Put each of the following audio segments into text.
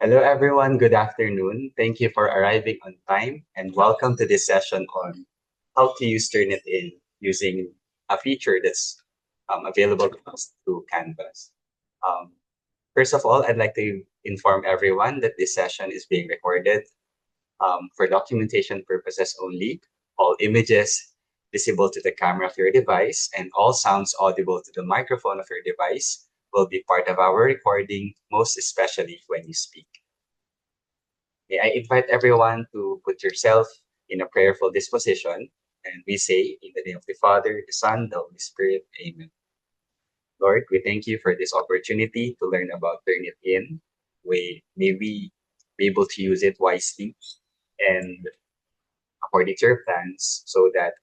Hello, everyone. Good afternoon. Thank you for arriving on time and welcome to this session on how to use Turnitin using a feature that's available to us through Canvas. Um, First of all, I'd like to inform everyone that this session is being recorded for documentation purposes only. All images visible to the camera of your device and all sounds audible to the microphone of your device will be part of our recording, most especially when you speak. May I invite everyone to put yourself in a prayerful disposition, and we say, in the name of the Father, the Son, the Holy Spirit, Amen. Lord, we thank you for this opportunity to learn about Turnitin. May we be able to use it wisely and according to your plans so that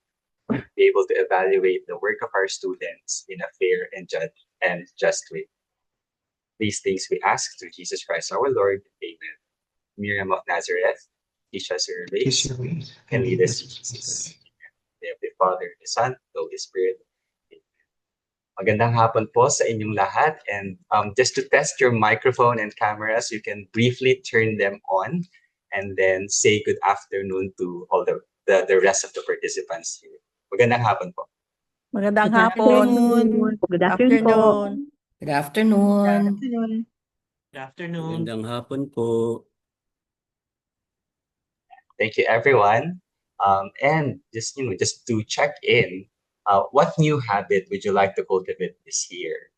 we'll be able to evaluate the work of our students in a fair and just way. These things we ask through Jesus Christ our Lord. Amen. Miriam of Nazareth, teach us your ways and lead us to Jesus. In the name of the Father, the Son, the Holy Spirit. Magandang hapon po sa inyong lahat. And just to test your microphone and cameras, you can briefly turn them on and then say good afternoon to all the rest of the participants here. Magandang hapon po. Magandang hapon. Good afternoon po. Good afternoon. Good afternoon. Magandang hapon po. Thank you, everyone. And just to check in, what new habit would you like to cultivate this year?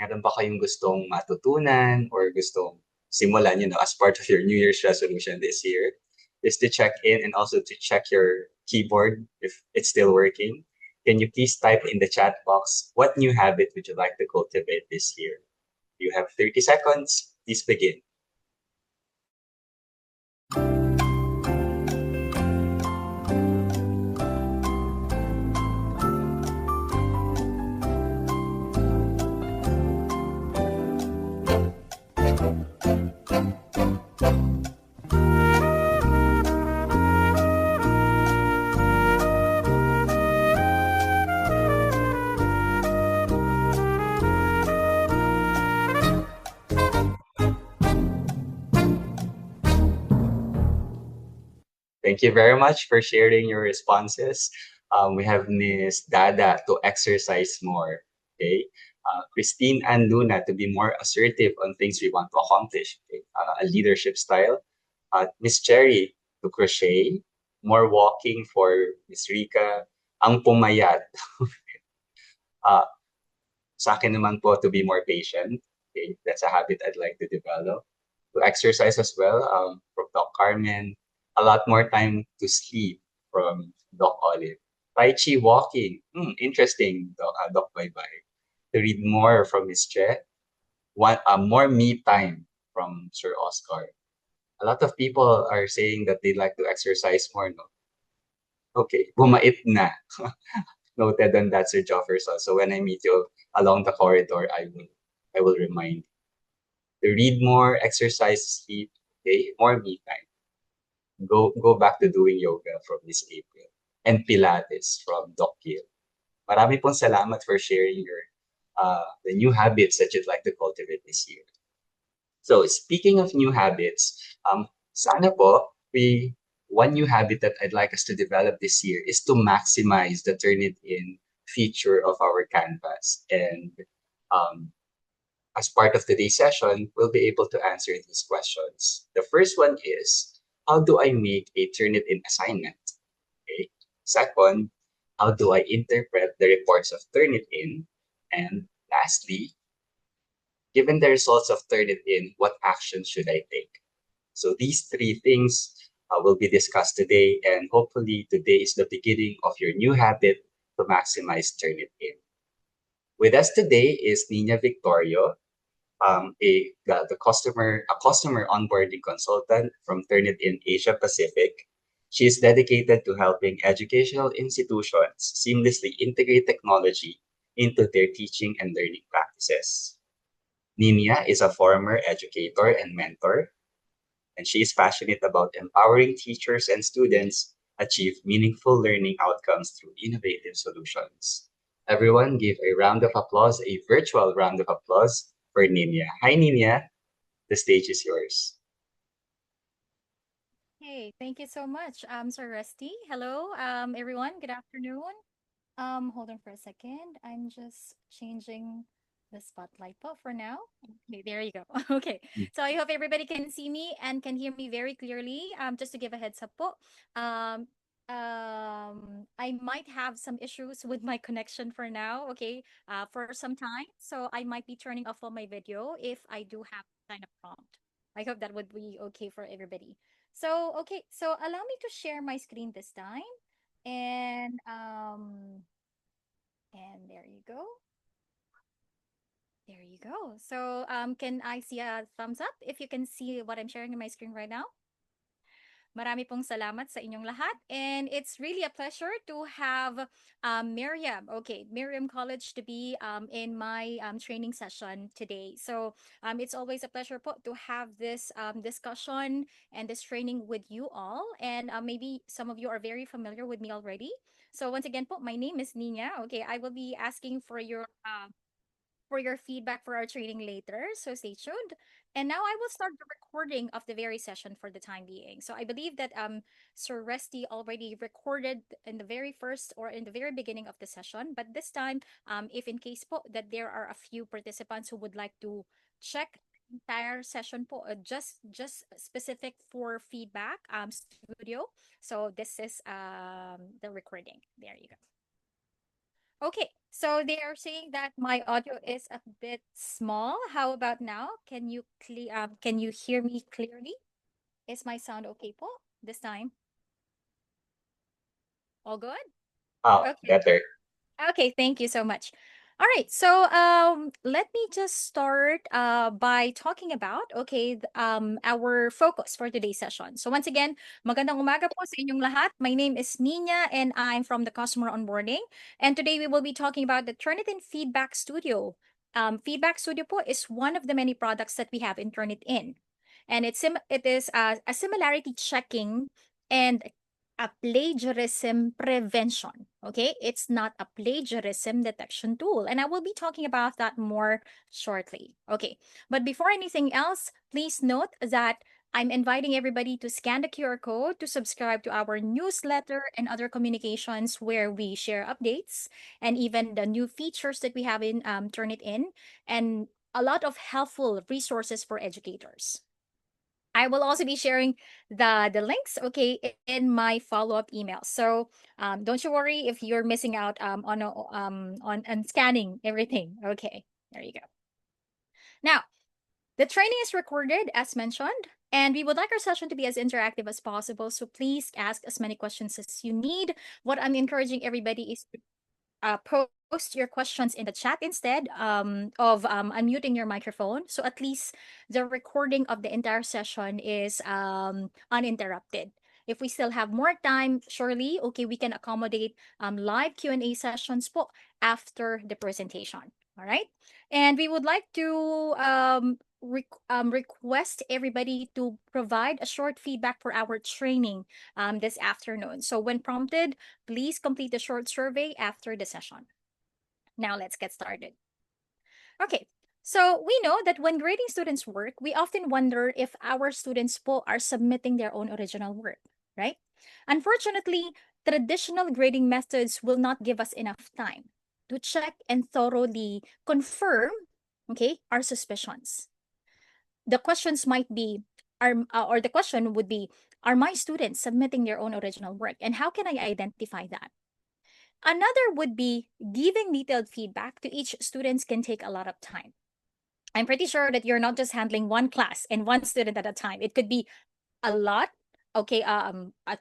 Meron ba kayong gustong matutunan or gustong simulan, as part of your New Year's resolution this year? Just to check in and also to check your keyboard if it's still working. Can you please type in the chat box, what new habit would you like to cultivate this year? You have 30 seconds. Please begin. Thank you very much for sharing your responses. We have Miss Dada to exercise more. Okay. Christine and Luna to be more assertive on things we want to accomplish. Okay? A leadership style. Miss Cherry to crochet. More walking for Miss Rika. Ang pumayat. Uh, sa akin naman po to be more patient. Okay? That's a habit I'd like to develop. To exercise as well, from Doc Carmen. A lot more time to sleep from Doc Olive. Tai Chi walking. Interesting, Doc Bye Bye. To read more from Miss Che. More me time from Sir Oscar. A lot of people are saying that they like to exercise more, no? Okay, bumait na. Noted on that, Sir Jefferson. So when I meet you along the corridor, I will remind you to read more, exercise, sleep, okay? More me time. Go back to doing yoga from Miss April. And Pilates from Doc Gil. Marami pong salamat for sharing your the new habits that you'd like to cultivate this year. So speaking of new habits, sana po one new habit that I'd like us to develop this year is to maximize the Turnitin feature of our canvas. And um, as part of today's session, we'll be able to answer these questions. The first one is, how do I make a Turnitin assignment? Okay. Second, how do I interpret the reports of Turnitin? And lastly, given the results of Turnitin, what action should I take? So these three things will be discussed today, and hopefully today is the beginning of your new habit to maximize Turnitin. With us today is Niña Victorio, a customer onboarding consultant from Turnitin Asia-Pacific. She is dedicated to helping educational institutions seamlessly integrate technology into their teaching and learning practices. Ninia is a former educator and mentor, and she is passionate about empowering teachers and students achieve meaningful learning outcomes through innovative solutions. Everyone give a round of applause, a virtual round of applause for Ninia. Hi, Ninia. The stage is yours. Hey, thank you so much, Sir Rusty. Hello, everyone. Good afternoon. Hold on for a second. I'm just changing the spotlight po for now. Okay, there you go. Okay, so I hope everybody can see me and can hear me very clearly. Just to give a heads up po, um, I might have some issues with my connection for now. Okay, for some time, so I might be turning off on my video if I do have kind of prompt. I hope that would be okay for everybody. So okay, so allow me to share my screen this time. And there you go. There you go. So can I see a thumbs up if you can see what I'm sharing on my screen right now? Marami pong salamat sa inyong lahat. And it's really a pleasure to have Miriam, okay, Miriam College to be in my training session today. So it's always a pleasure po to have this discussion and this training with you all. And maybe some of you are very familiar with me already. So once again po, my name is Nina. Okay, I will be asking for your feedback for our training later. So stay tuned. And now I will start the recording of the very session for the time being. So I believe that Sir Resty already recorded in the very first or in the very beginning of the session. But this time, if in case po that there are a few participants who would like to check the entire session po, just specific for feedback studio. So this is the recording. There you go. Okay, so they are saying that my audio is a bit small. How about now? Can you hear me clearly? Is my sound okay po this time? All good? Okay. Better. Okay, thank you so much. All right, so let me just start by talking about our focus for today's session. So once again, magandang umaga po sa inyong lahat. My name is Nina and I'm from the Customer Onboarding. And today we will be talking about the Turnitin Feedback Studio. Feedback Studio po is one of the many products that we have in Turnitin. And it is a similarity checking and a plagiarism prevention. Okay, it's not a plagiarism detection tool, and I will be talking about that more shortly. Okay, but before anything else, please note that I'm inviting everybody to scan the QR code to subscribe to our newsletter and other communications where we share updates and even the new features that we have in Turnitin and a lot of helpful resources for educators. I will also be sharing the links, okay, in my follow-up email. So don't you worry if you're missing out on scanning everything. Okay, there you go. Now, the training is recorded as mentioned, and we would like our session to be as interactive as possible. So please ask as many questions as you need. What I'm encouraging everybody is to post your questions in the chat instead of unmuting your microphone. So at least the recording of the entire session is uninterrupted. If we still have more time, surely, okay, we can accommodate live Q&A sessions po after the presentation. All right. And we would like to request everybody to provide a short feedback for our training this afternoon. So when prompted, please complete the short survey after the session. Now let's get started. Okay, so we know that when grading students' work, we often wonder if our students po are submitting their own original work, right? Unfortunately, traditional grading methods will not give us enough time to check and thoroughly confirm, okay, our suspicions. The questions might be, or the question would be, are my students submitting their own original work? And how can I identify that? Another would be giving detailed feedback to each student can take a lot of time. I'm pretty sure that you're not just handling one class and one student at a time. It could be a lot, okay,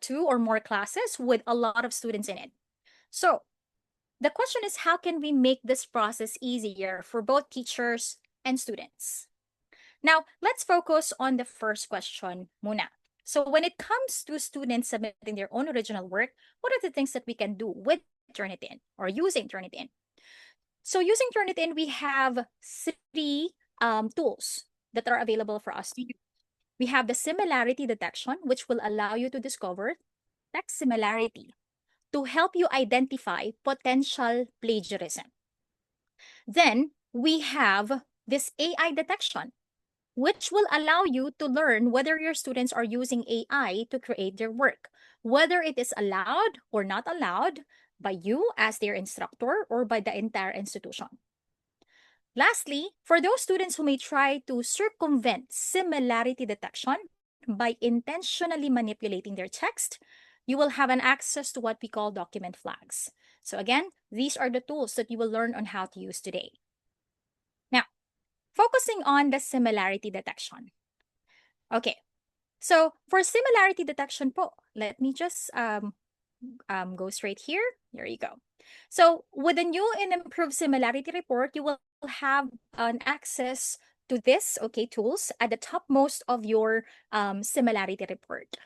two or more classes with a lot of students in it. So the question is, how can we make this process easier for both teachers and students? Now, let's focus on the first question muna. So when it comes to students submitting their own original work, what are the things that we can do with Turnitin or using Turnitin? So using Turnitin, we have three tools that are available for us to use. We have the similarity detection, which will allow you to discover text similarity to help you identify potential plagiarism. Then we have this AI detection, which will allow you to learn whether your students are using AI to create their work, whether it is allowed or not allowed by you as their instructor or by the entire institution. Lastly, for those students who may try to circumvent similarity detection by intentionally manipulating their text, you will have an access to what we call document flags. So again, these are the tools that you will learn on how to use today. Now, focusing on the similarity detection. Okay, so for similarity detection po, let me just go straight here. There you go. So with the new and improved similarity report, you will have an access to this, okay, tools at the topmost of your similarity report.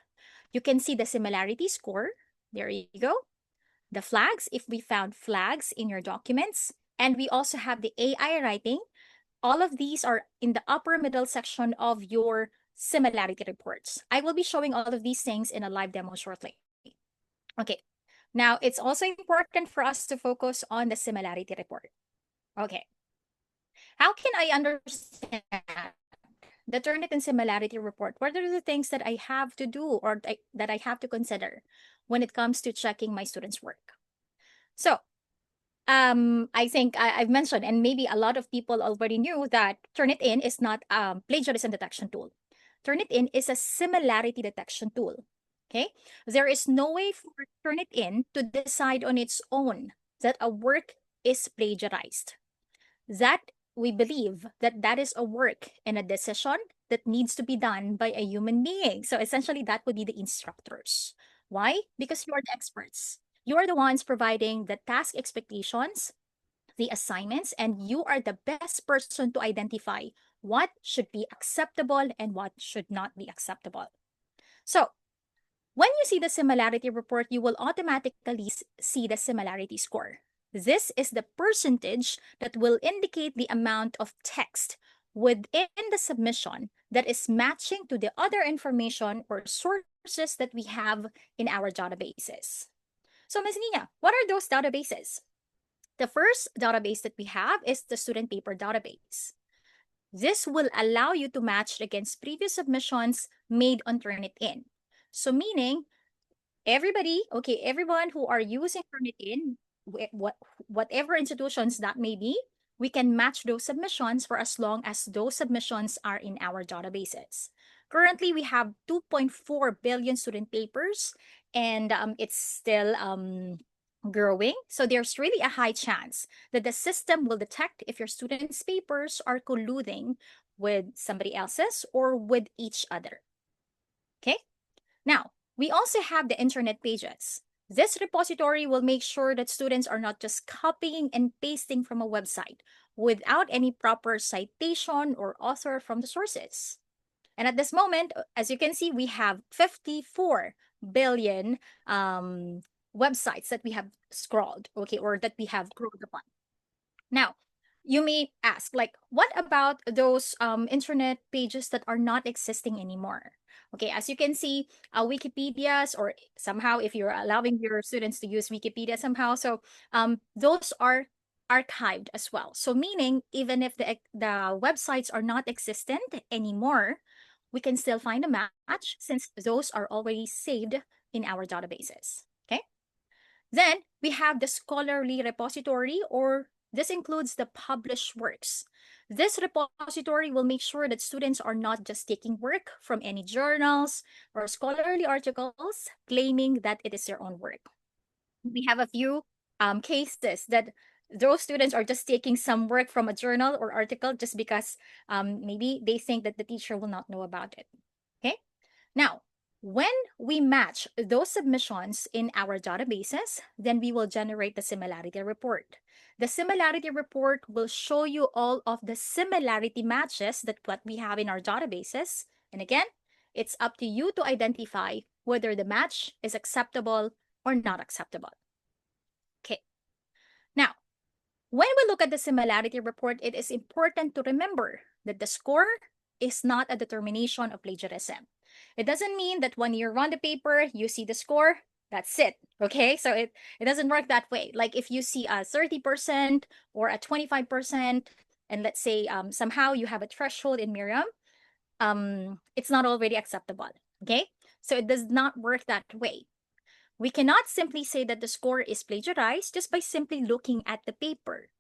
You can see the similarity score. There you go. The flags, if we found flags in your documents. And we also have the AI writing. All of these are in the upper middle section of your similarity reports. I will be showing all of these things in a live demo shortly. Okay, now it's also important for us to focus on the similarity report. Okay, how can I understand the Turnitin similarity report? What are the things that I have to do or that I have to consider when it comes to checking my students' work? So I think I've mentioned, and maybe a lot of people already knew that Turnitin is not a plagiarism detection tool. Turnitin is a similarity detection tool. Okay, there is no way for Turnitin to decide on its own that a work is plagiarized. That we believe that that is a work and a decision that needs to be done by a human being. So essentially, that would be the instructors. Why? Because you are the experts. You are the ones providing the task expectations, the assignments, and you are the best person to identify what should be acceptable and what should not be acceptable. So when you see the similarity report, you will automatically see the similarity score. This is the percentage that will indicate the amount of text within the submission that is matching to the other information or sources that we have in our databases. So Ms. Nina, what are those databases? The first database that we have is the student paper database. This will allow you to match against previous submissions made on Turnitin. So meaning, everyone who are using Turnitin, whatever institutions that may be, we can match those submissions for as long as those submissions are in our databases. Currently, we have 2.4 billion student papers, and it's still growing. So there's really a high chance that the system will detect if your students' papers are colluding with somebody else's or with each other. Okay? Now, we also have the internet pages. This repository will make sure that students are not just copying and pasting from a website without any proper citation or author from the sources. And at this moment, as you can see, we have 54 billion websites that we have scrolled, okay, or that we have scrolled upon. Now, you may ask, like, what about those internet pages that are not existing anymore? Okay, as you can see, Wikipedia's, or somehow if you're allowing your students to use Wikipedia somehow, so those are archived as well. So meaning, even if the websites are not existent anymore, we can still find a match since those are already saved in our databases. Okay. Then we have the scholarly repository, or this includes the published works. This repository will make sure that students are not just taking work from any journals or scholarly articles claiming that it is their own work. We have a few cases that those students are just taking some work from a journal or article just because maybe they think that the teacher will not know about it. Okay. Now, when we match those submissions in our databases, then we will generate the similarity report. The similarity report will show you all of the similarity matches that what we have in our databases. And again, it's up to you to identify whether the match is acceptable or not acceptable. Okay. Now, when we look at the similarity report, it is important to remember that the score is not a determination of plagiarism. It doesn't mean that when you run the paper, you see the score, that's it. Okay, so it doesn't work that way. Like if you see a 30% or a 25%, and let's say somehow you have a threshold in Miriam, it's not already acceptable. Okay, so it does not work that way. We cannot simply say that the score is plagiarized just by simply looking at the paper.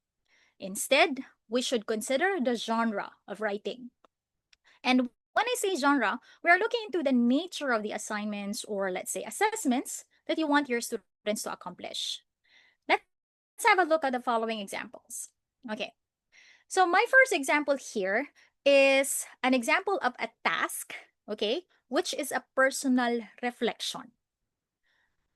Instead, we should consider the genre of writing. And when I say genre, we are looking into the nature of the assignments, or let's say assessments that you want your students to accomplish. Let's have a look at the following examples. Okay, so my first example here is an example of a task, okay, which is a personal reflection.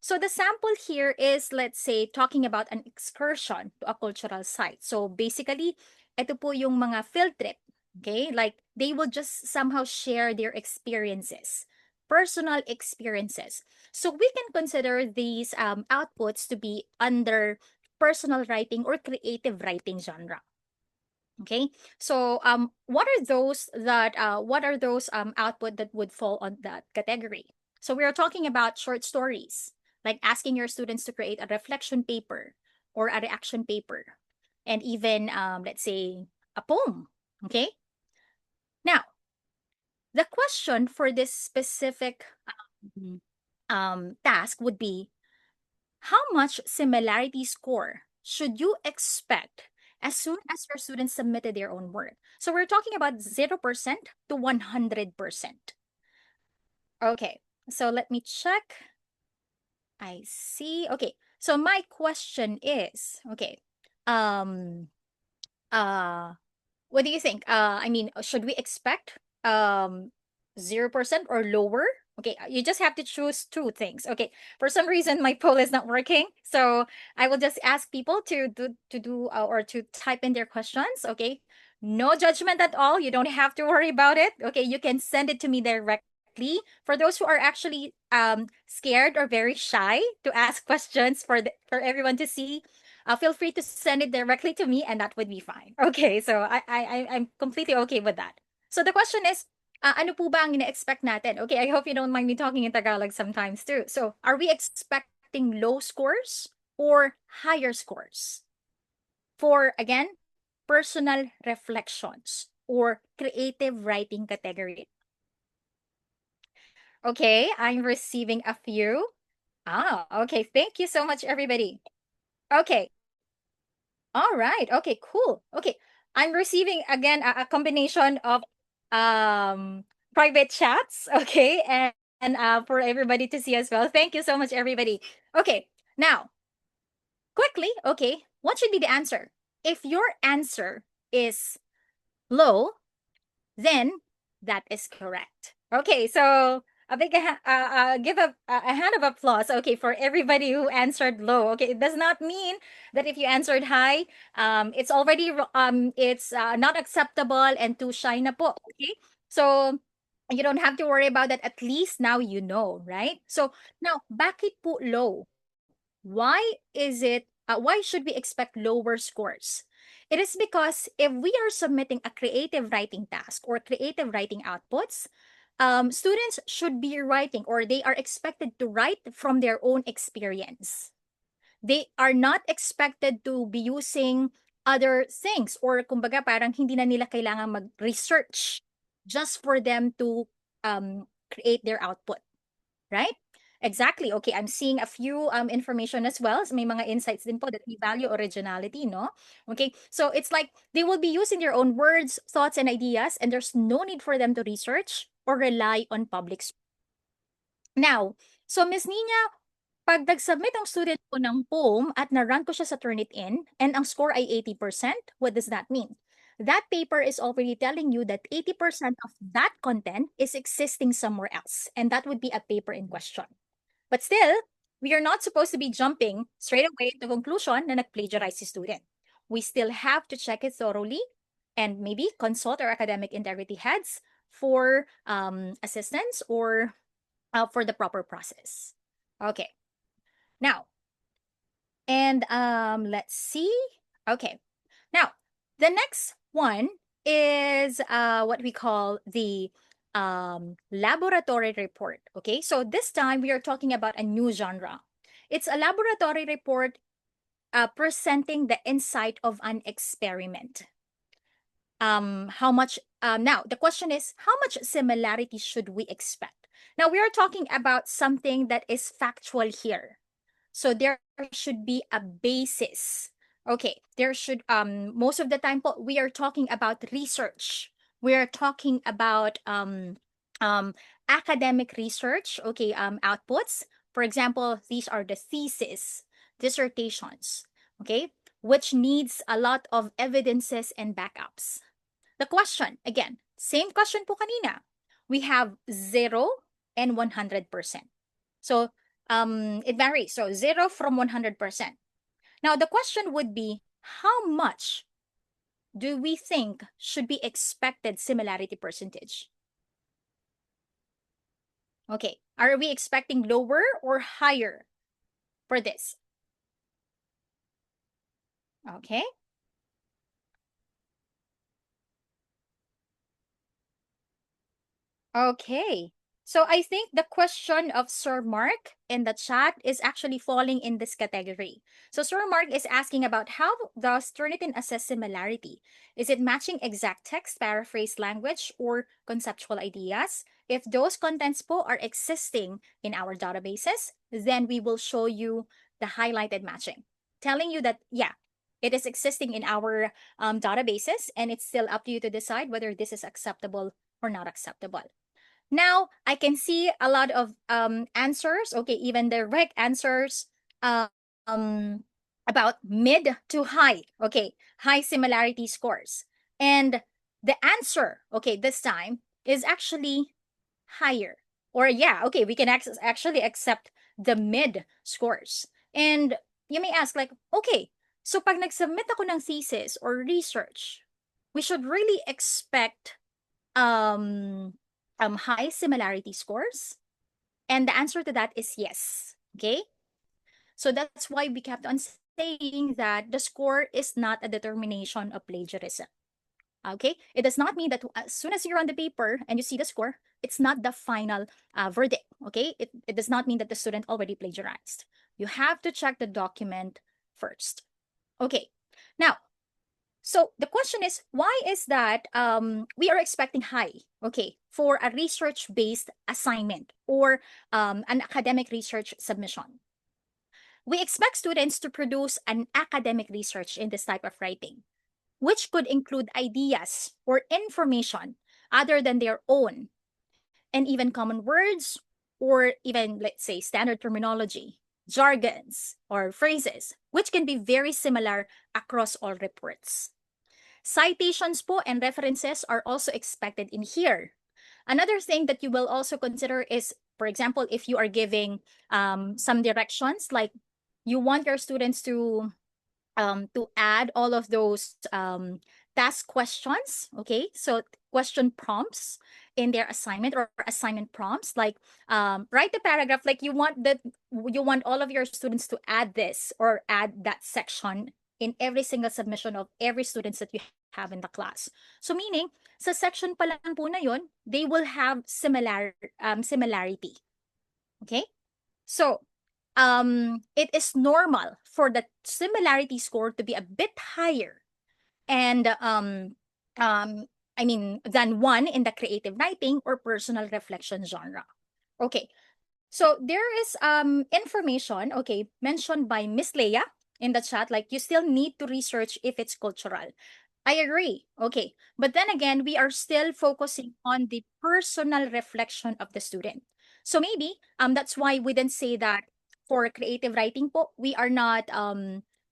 So the sample here is, let's say, talking about an excursion to a cultural site. So basically, ito po yung mga field trip. Okay, like they will just somehow share their experiences, personal experiences. So we can consider these outputs to be under personal writing or creative writing genre. Okay, so what are those output that would fall on that category? So we are talking about short stories, like asking your students to create a reflection paper or a reaction paper, and even let's say a poem. Okay, now the question for this specific task would be, how much similarity score should you expect as soon as your students submitted their own work? So we're talking about 0% to 100%. Okay, so let me check. I see. Okay, so my question is, okay, what do you think? I mean, should we expect 0% or lower? Okay, you just have to choose two things. Okay, for some reason my poll is not working, so I will just ask people to do or to type in their questions. Okay, no judgment at all. You don't have to worry about it. Okay, you can send it to me directly. For those who are actually scared or very shy to ask questions for everyone to see, feel free to send it directly to me, and that would be fine. Okay, so I'm completely okay with that. So the question is, ano po ba ang ina-expect natin? Okay, I hope you don't mind me talking in Tagalog sometimes too. So, are we expecting low scores or higher scores for, again, personal reflections or creative writing category? Okay, I'm receiving a few. Okay. Thank you so much, everybody. Okay. All right. Okay, cool. Okay. I'm receiving again a combination of um private chats, okay, and for everybody to see as well. Thank you so much, everybody. Okay. Now, quickly, okay, what should be the answer? If your answer is low, then that is correct. Okay, so a big give a hand of applause. Okay, for everybody who answered low. Okay, it does not mean that if you answered high, it's already it's not acceptable and too shy na po. Okay, so you don't have to worry about that. At least now you know, right? So now, bakit po low? Why is it? Why should we expect lower scores? It is because if we are submitting a creative writing task or creative writing outputs, students should be writing or they are expected to write from their own experience. They are not expected to be using other things or kumbaga parang hindi na nila kailangan mag-research just for them to create their output. Right? Exactly. Okay, I'm seeing a few information as well. So may mga insights din po that we value originality, no? Okay, so it's like they will be using their own words, thoughts, and ideas, and there's no need for them to research or rely on public. Now, so Miss Nina, pag nag-submit ang student ko ng poem at na-run ko siya sa Turnitin and ang score ay 80%, what does that mean? That paper is already telling you that 80% of that content is existing somewhere else, and that would be a paper in question. But still, we are not supposed to be jumping straight away to conclusion na nag-plagiarize si student. We still have to check it thoroughly and maybe consult our academic integrity heads for assistance or for the proper process. Okay. Now, and let's see. Okay. Now, the next one is what we call the laboratory report. Okay, so this time we are talking about a new genre. It's a laboratory report presenting the insight of an experiment. How much now the question is, how much similarity should we expect? Now we are talking about something that is factual here. So there should be a basis. Okay, there should most of the time po, we are talking about research. We are talking about academic research, okay, outputs. For example, these are the thesis, dissertations, okay, which needs a lot of evidences and backups. The question, again, same question po kanina. We have 0 and 100%. So it varies. So 0 from 100%. Now the question would be, how much do we think should be expected similarity percentage? Okay, are we expecting lower or higher for this? Okay. Okay. So I think the question of Sir Mark in the chat is actually falling in this category. So Sir Mark is asking about how does Turnitin assess similarity? Is it matching exact text, paraphrase language, or conceptual ideas? If those contents po are existing in our databases, then we will show you the highlighted matching, telling you that, yeah, it is existing in our databases, and it's still up to you to decide whether this is acceptable or not acceptable. Now, I can see a lot of answers, okay, even direct answers about mid to high, okay, high similarity scores. And the answer, okay, this time is actually higher. Or yeah, okay, we can actually accept the mid scores. And you may ask like, okay, so pag nag-submit ako ng thesis or research, we should really expect high similarity scores? And the answer to that is yes. Okay? So that's why we kept on saying that the score is not a determination of plagiarism. Okay? It does not mean that as soon as you're on the paper and you see the score, it's not the final verdict. Okay? It does not mean that the student already plagiarized. You have to check the document first. Okay. Now, so the question is, why is that we are expecting high, okay, for a research-based assignment or an academic research submission? We expect students to produce an academic research in this type of writing, which could include ideas or information other than their own, and even common words, or even, let's say, standard terminology, jargons, or phrases, which can be very similar across all reports. Citations po and references are also expected in here. Another thing that you will also consider is, for example, if you are giving some directions, like you want your students to add all of those task questions, okay? So question prompts in their assignment or assignment prompts, like write the paragraph, like you want all of your students to add this or add that section in every single submission of every students that you have in the class. So meaning, sa section pa lang po na yun, they will have similarity. Okay? So, it is normal for the similarity score to be a bit higher and than one in the creative writing or personal reflection genre. Okay, so there is information, okay, mentioned by Miss Leia in the chat, like you still need to research if it's cultural. I agree. Okay. But then again, we are still focusing on the personal reflection of the student. So maybe that's why we didn't say that for creative writing po, we are not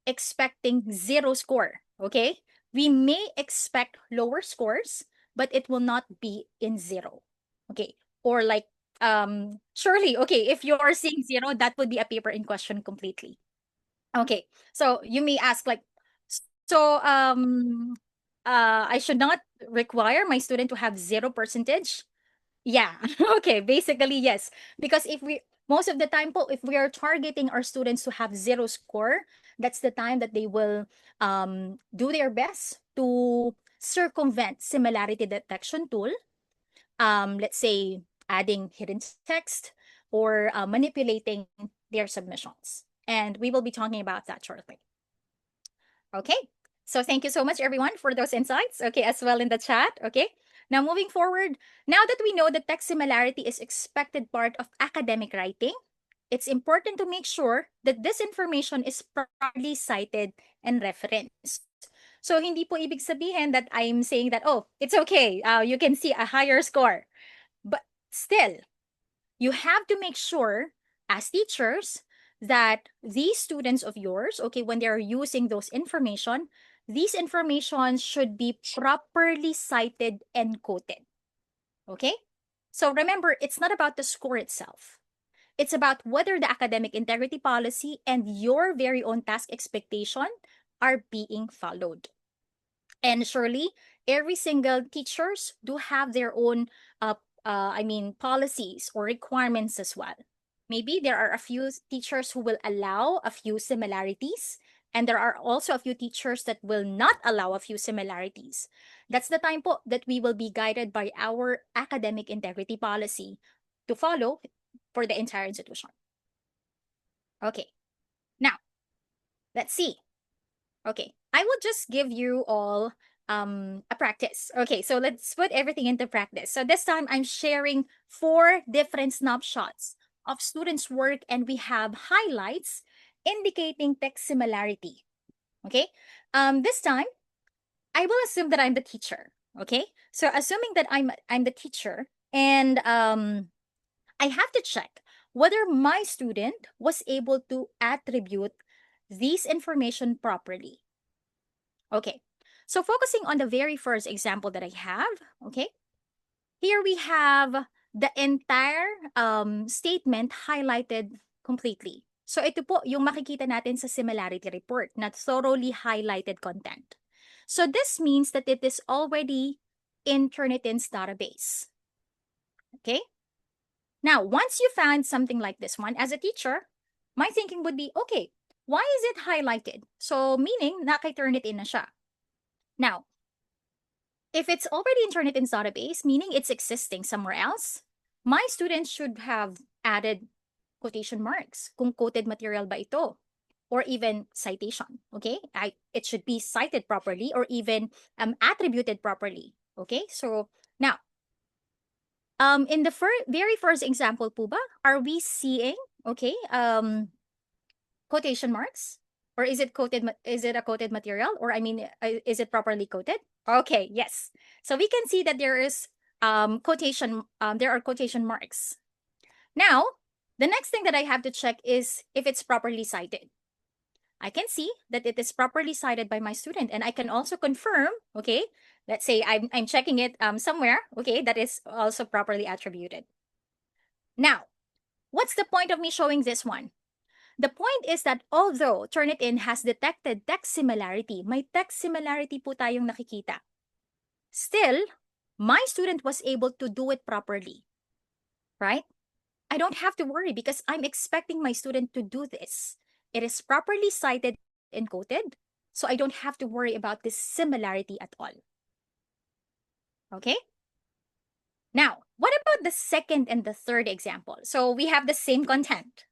expecting zero score. Okay? We may expect lower scores, but it will not be in zero. Okay? Or like surely, okay, if you're seeing zero, that would be a paper in question completely. Okay. So you may ask like, so I should not require my student to have 0%. Yeah. Okay. Basically, yes. Because if we most of the time po, if we are targeting our students to have zero score, that's the time that they will do their best to circumvent similarity detection tool. Let's say adding hidden text or manipulating their submissions. And we will be talking about that shortly. Okay. So thank you so much, everyone, for those insights. Okay, as well in the chat. Okay. Now, moving forward, now that we know that text similarity is expected part of academic writing, it's important to make sure that this information is properly cited and referenced. So, hindi po ibig sabihin that I'm saying that, oh, it's okay. You can see a higher score. But still, you have to make sure as teachers that these students of yours, okay, when they're using those information, these information should be properly cited and quoted. Okay? So remember, it's not about the score itself. It's about whether the academic integrity policy and your very own task expectation are being followed. And surely, every single teachers do have their own policies or requirements as well. Maybe there are a few teachers who will allow a few similarities, and there are also a few teachers that will not allow a few similarities. That's the time po that we will be guided by our academic integrity policy to follow for the entire institution. Okay, now let's see. Okay, I will just give you all a practice. Okay, so let's put everything into practice. So this time I'm sharing 4 different snapshots of students' work, and we have highlights indicating text similarity. Okay, this time I will assume that I'm the teacher. Okay, so assuming that I'm the teacher, and I have to check whether my student was able to attribute this information properly. Okay, so focusing on the very first example that I have, okay, here we have the entire statement highlighted completely. So ito po yung makikita natin sa similarity report na thoroughly highlighted content. So this means that it is already in Turnitin's database. Okay? Now, once you found something like this one, as a teacher, my thinking would be, okay, why is it highlighted? So meaning, naka-Turnitin na siya. Now, if it's already in Turnitin's database, meaning it's existing somewhere else, my students should have added quotation marks kung quoted material ba ito, or even citation, okay? It should be cited properly or even attributed properly, okay? So now, in the very first example po ba, are we seeing, okay, quotation marks? Or is it a quoted material? Or I mean, is it properly quoted? Okay, yes. So we can see that there are quotation marks. Now, the next thing that I have to check is if it's properly cited. I can see that it is properly cited by my student, and I can also confirm, okay, let's say I'm checking it somewhere, okay, that is also properly attributed. Now, what's the point of me showing this one? The point is that although Turnitin has detected text similarity, may text similarity po tayong nakikita. Still, my student was able to do it properly, right? I don't have to worry because I'm expecting my student to do this. It is properly cited and quoted, so I don't have to worry about this similarity at all. Okay? Now, what about the second and the third example? So we have the same content,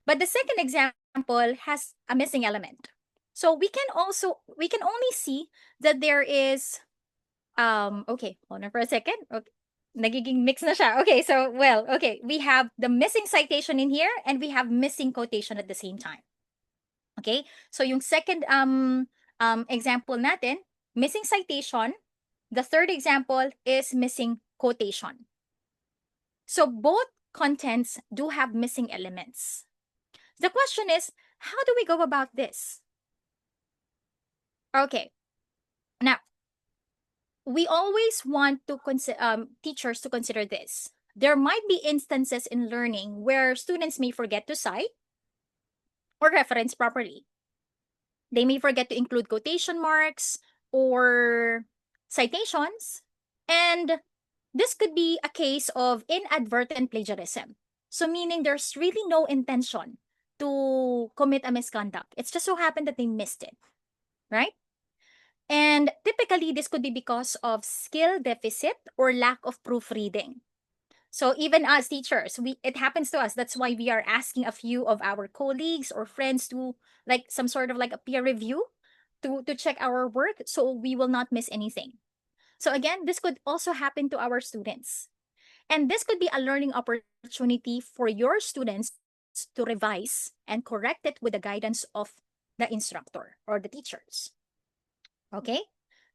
but the second example has a missing element. So we can only see that there is, okay, hold on for a second. Okay. Nagiging mix na siya. Okay, so, well, okay, we have the missing citation in here and we have missing quotation at the same time. Okay, so yung second example natin, missing citation. The third example is missing quotation. So both contents do have missing elements. The question is, how do we go about this? Okay, now, we always want to teachers to consider this. There might be instances in learning where students may forget to cite or reference properly. They may forget to include quotation marks or citations, and this could be a case of inadvertent plagiarism. So meaning there's really no intention to commit a misconduct. It's just so happened that they missed it, right? And typically, this could be because of skill deficit or lack of proofreading. So even as teachers, it happens to us. That's why we are asking a few of our colleagues or friends to like some sort of like a peer review to check our work so we will not miss anything. So again, this could also happen to our students. And this could be a learning opportunity for your students to revise and correct it with the guidance of the instructor or the teachers. Okay,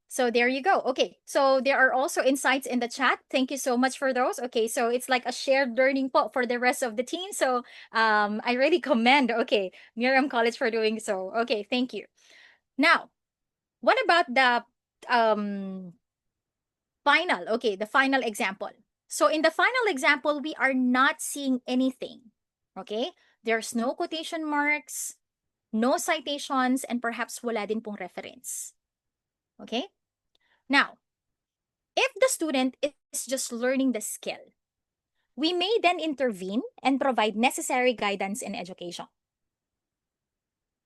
so there you go. Okay, so there are also insights in the chat. Thank you so much for those. Okay, so it's like a shared learning pot for the rest of the team. So I really commend, okay, Miriam College for doing so. Okay, thank you. Now, what about the the final example. So in the final example, we are not seeing anything, okay? There's no quotation marks, no citations, and perhaps wala din pong reference. Okay? Now, if the student is just learning the skill, we may then intervene and provide necessary guidance in education.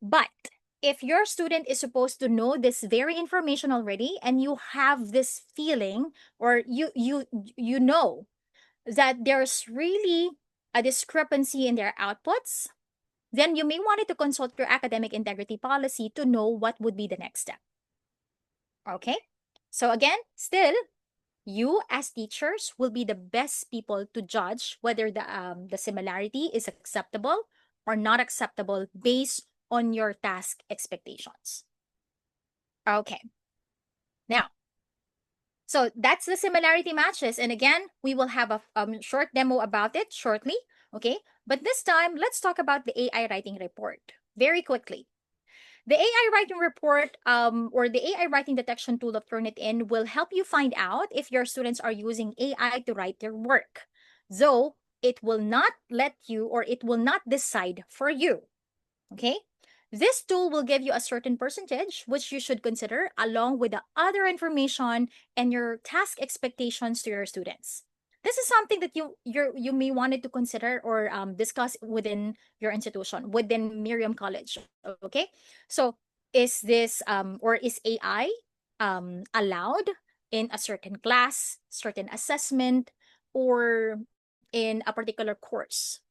But if your student is supposed to know this very information already and you have this feeling or you know that there's really a discrepancy in their outputs, then you may want to consult your academic integrity policy to know what would be the next step. Okay? So again, still, you as teachers will be the best people to judge whether the similarity is acceptable or not acceptable based on your task expectations. Okay. Now, so that's the similarity matches. And again, we will have a short demo about it shortly. Okay. But this time, let's talk about the AI writing report very quickly. The AI writing report or the AI writing detection tool of Turnitin will help you find out if your students are using AI to write their work. though it will not let you, or it will not decide for you. Okay? This tool will give you a certain percentage, which you should consider along with the other information and your task expectations to your students. This is something that you may wanted to consider or discuss within your institution, within Miriam College. Okay, so is this or is AI allowed in a certain class, certain assessment, or in a particular course?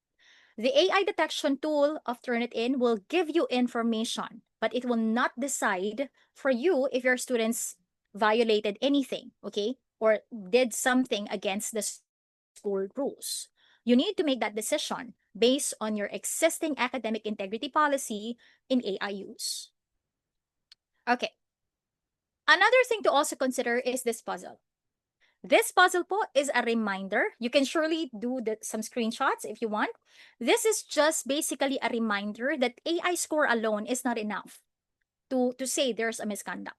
The AI detection tool of Turnitin will give you information, but it will not decide for you if your students violated anything, okay, or did something against the school rules. You need to make that decision based on your existing academic integrity policy in AI use. Okay. Another thing to also consider is this puzzle. This puzzle po is a reminder. You can surely do some screenshots if you want. This is just basically a reminder that AI score alone is not enough to say there's a misconduct.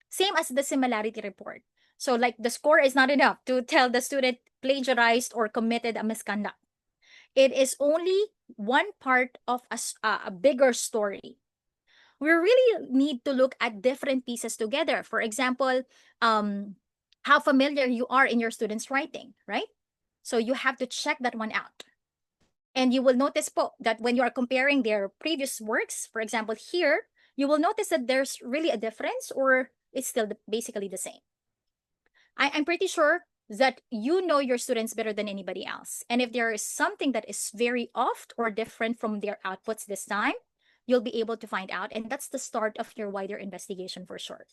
Same as the similarity report. So like the score is not enough to tell the student plagiarized or committed a misconduct. It is only one part of a bigger story. We really need to look at different pieces together. For example, how familiar you are in your students' writing, right? So you have to check that one out. And you will notice po that when you are comparing their previous works, for example, here, you will notice that there's really a difference or it's still basically the same. I'm pretty sure that you know your students better than anybody else. And if there is something that is very off or different from their outputs this time, you'll be able to find out. And that's the start of your wider investigation for sure.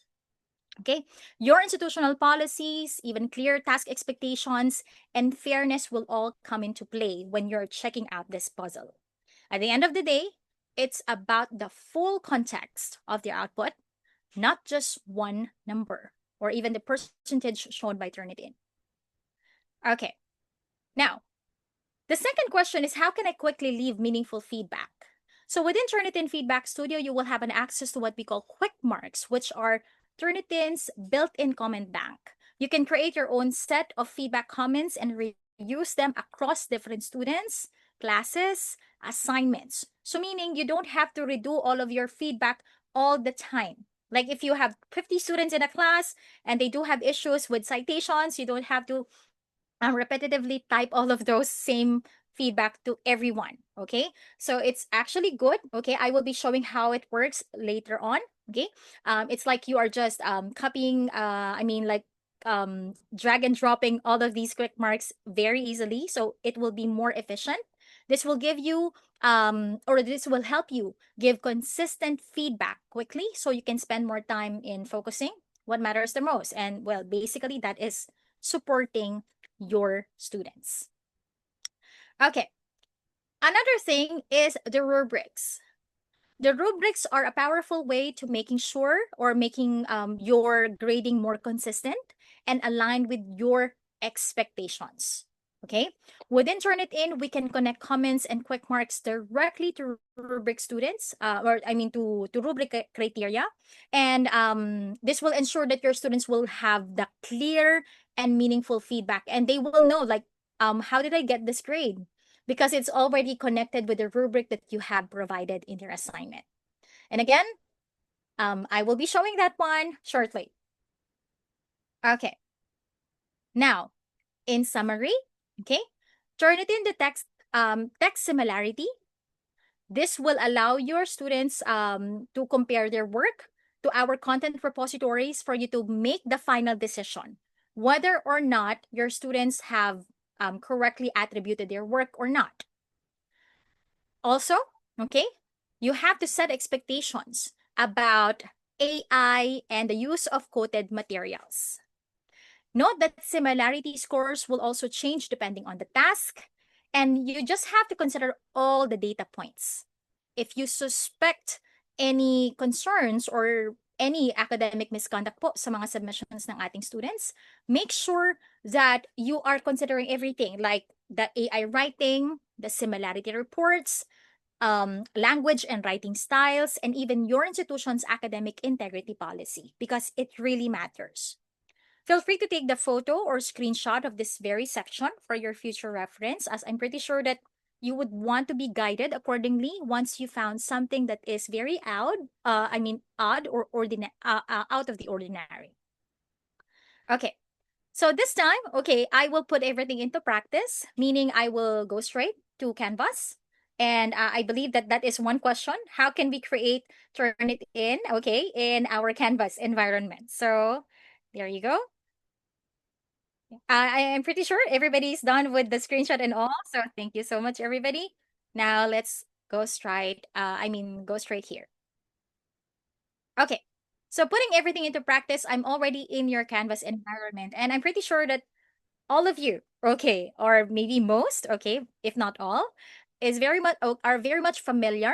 Okay, your institutional policies, even clear task expectations, and fairness will all come into play when you're checking out this puzzle. At the end of the day, it's about the full context of the output, not just one number or even the percentage shown by Turnitin. Okay, now, the second question is how can I quickly leave meaningful feedback? So within Turnitin Feedback Studio, you will have an access to what we call quick marks, which are Turnitin's built-in comment bank. You can create your own set of feedback comments and reuse them across different students, classes, assignments. So meaning you don't have to redo all of your feedback all the time. Like if you have 50 students in a class and they do have issues with citations, you don't have to repetitively type all of those same feedback to everyone. Okay, so it's actually good. Okay, I will be showing how it works later on. Okay, it's like you are just copying drag and dropping all of these quick marks very easily, so it will be more efficient. This will give you or this will help you give consistent feedback quickly so you can spend more time in focusing what matters the most. And well, basically that is supporting your students. Okay, another thing is the rubrics. The rubrics are a powerful way to making sure or making your grading more consistent and aligned with your expectations. Okay, within Turnitin, we can connect comments and quick marks directly to rubric students, to rubric criteria. And this will ensure that your students will have the clear and meaningful feedback. And they will know, like, how did I get this grade? Because it's already connected with the rubric that you have provided in your assignment. And again, I will be showing that one shortly. Okay. Now, in summary, okay, Turnitin detects text similarity. This will allow your students to compare their work to our content repositories for you to make the final decision whether or not your students have correctly attributed their work or not. Also, okay, you have to set expectations about AI and the use of quoted materials. Note that similarity scores will also change depending on the task, and you just have to consider all the data points. If you suspect any concerns or any academic misconduct po sa mga submissions ng ating students, make sure that you are considering everything like the AI writing, the similarity reports, language and writing styles, and even your institution's academic integrity policy, because it really matters. Feel free to take the photo or screenshot of this very section for your future reference, as I'm pretty sure that you would want to be guided accordingly once you found something that is very odd or out of the ordinary. Okay. So this time, okay, I will put everything into practice, meaning I will go straight to Canvas. And I believe that that is one question. How can we create Turnitin, okay, in our Canvas environment? So there you go. I am pretty sure everybody's done with the screenshot and all. So thank you so much, everybody. Now let's go straight. Go straight here. Okay. So putting everything into practice, I'm already in your Canvas environment, and I'm pretty sure that all of you, okay, or maybe most, okay, if not all, is very much are very much familiar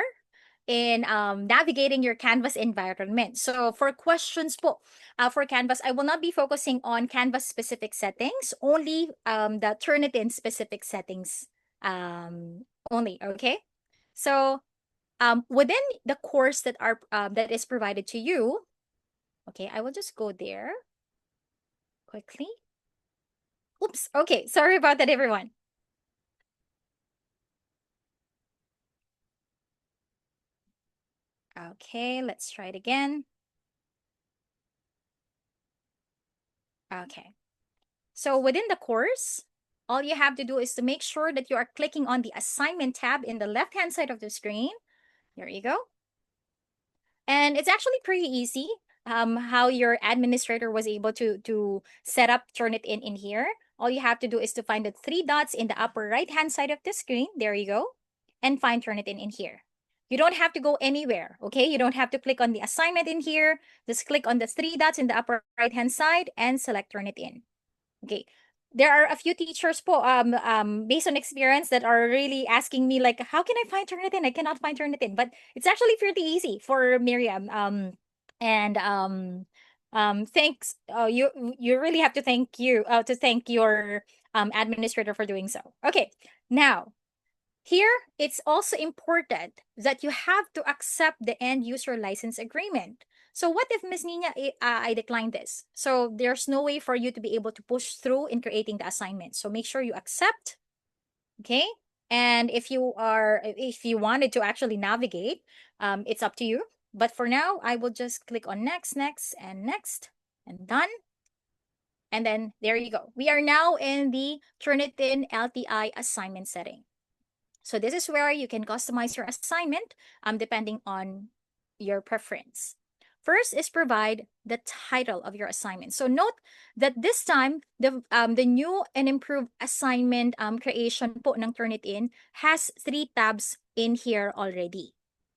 in navigating your Canvas environment. So for questions po, for Canvas, I will not be focusing on Canvas specific settings, only the Turnitin specific settings only, okay? So within the course that is provided to you, okay, I will just go there quickly. Oops, okay, sorry about that, everyone. Okay, let's try it again. Okay. So within the course, all you have to do is to make sure that you are clicking on the assignment tab in the left-hand side of the screen. There you go. And it's actually pretty easy how your administrator was able to set up Turnitin in here. All you have to do is to find the three dots in the upper right-hand side of the screen. There you go. And find Turnitin in here. You don't have to go anywhere, okay? You don't have to click on the assignment in here. Just click on the three dots in the upper right-hand side and select Turnitin. Okay. There are a few teachers po, based on experience, that are really asking me like, how can I find Turnitin? I cannot find Turnitin, but it's actually pretty easy for Miriam. And thanks. You really have to thank your administrator for doing so. Okay. Now, here, it's also important that you have to accept the end user license agreement. So what if Miss Nina, I decline this? So there's no way for you to be able to push through in creating the assignment. So make sure you accept, okay? And if you wanted to actually navigate, it's up to you. But for now, I will just click on next, and done. And then there you go. We are now in the Turnitin LTI assignment setting. So this is where you can customize your assignment depending on your preference. First is provide the title of your assignment. So note that this time, the new and improved assignment creation po ng Turnitin has 3 tabs in here already.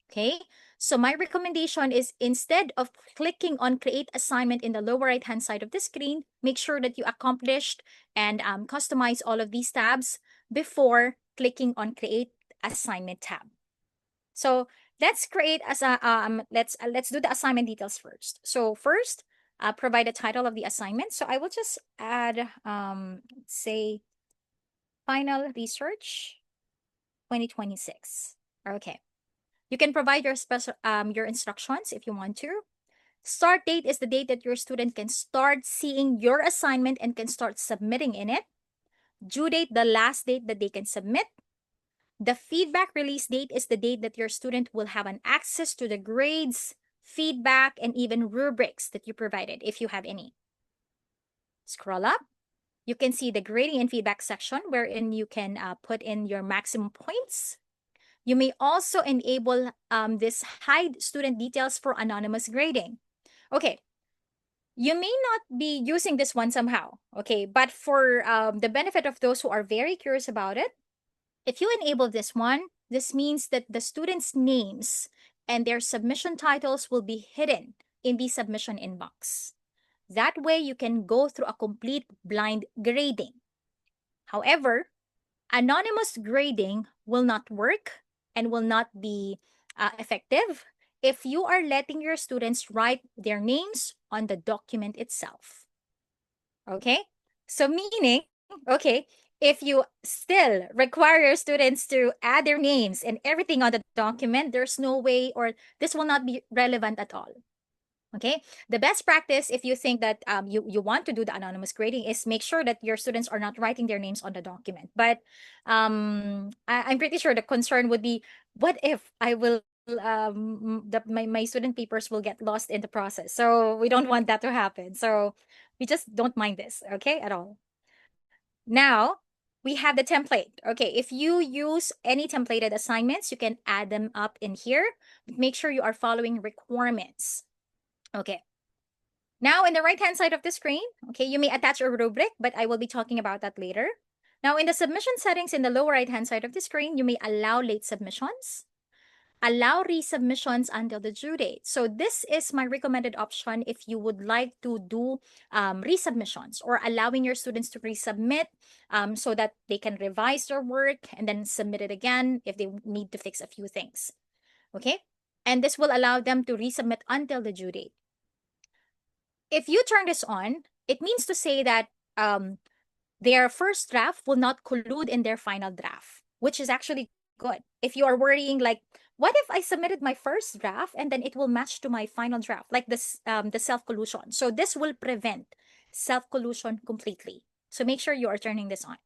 Okay? So my recommendation is, instead of clicking on create assignment in the lower right hand side of the screen, make sure that you accomplished and customize all of these tabs before clicking on create assignment tab. So let's create let's do the assignment details first. So first, provide the title of the assignment. So I will just add say final research 2026. Okay. You can provide your instructions if you want to. Start date is the date that your student can start seeing your assignment and can start submitting in it. Due date, the last date that they can submit. The feedback release date is the date that your student will have an access to the grades, feedback, and even rubrics that you provided, if you have any. Scroll up. You can see the grading and feedback section, wherein you can put in your maximum points. You may also enable this hide student details for anonymous grading. Okay, you may not be using this one somehow, okay, but for the benefit of those who are very curious about it, if you enable this one, this means that the students' names and their submission titles will be hidden in the submission inbox. That way, you can go through a complete blind grading. However, anonymous grading will not work and will not be effective if you are letting your students write their names on the document itself. Okay? So meaning, okay, if you still require your students to add their names and everything on the document, there's no way, or this will not be relevant at all. Okay, the best practice if you think that you want to do the anonymous grading is make sure that your students are not writing their names on the document. But I'm pretty sure the concern would be, what if I will my student papers will get lost in the process? So we don't want that to happen. So we just don't mind this, okay, at all. Now we have the template. Okay, if you use any templated assignments, you can add them up in here. Make sure you are following requirements. Okay. Now, in the right-hand side of the screen, okay, you may attach a rubric, but I will be talking about that later. Now, in the submission settings in the lower right-hand side of the screen, you may allow late submissions, allow resubmissions until the due date. So this is my recommended option if you would like to do resubmissions, or allowing your students to resubmit so that they can revise their work and then submit it again if they need to fix a few things. Okay? And this will allow them to resubmit until the due date. If you turn this on, it means to say that their first draft will not collude in their final draft, which is actually good. If you are worrying like, what if I submitted my first draft and then it will match to my final draft, like this, the self-collusion. So this will prevent self-collusion completely. So make sure you are turning this on.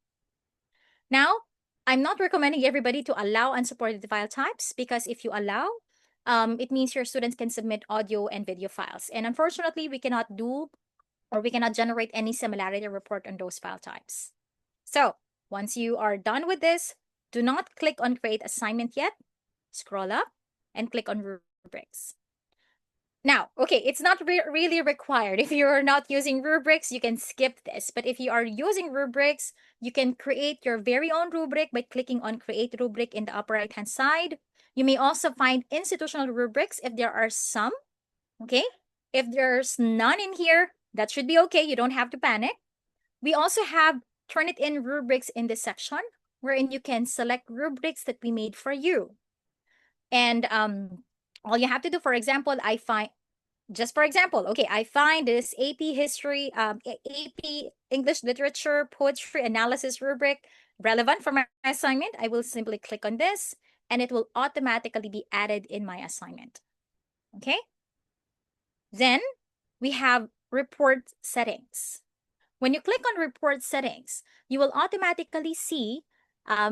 Now, I'm not recommending everybody to allow unsupported file types, because if you allow, it means your students can submit audio and video files. And unfortunately, we cannot do, or we cannot generate any similarity report on those file types. So once you are done with this, do not click on create assignment yet. Scroll up and click on rubrics. Now, okay, it's not really required. If you're not using rubrics, you can skip this. But if you are using rubrics, you can create your very own rubric by clicking on create rubric in the upper right-hand side. You may also find institutional rubrics if there are some, okay? If there's none in here, that should be okay. You don't have to panic. We also have Turnitin rubrics in this section, wherein you can select rubrics that we made for you. And all you have to do, for example, I find this AP History, AP English Literature, Poetry Analysis rubric relevant for my assignment. I will simply click on this, and it will automatically be added in my assignment. Okay? Then we have report settings. When you click on report settings, you will automatically see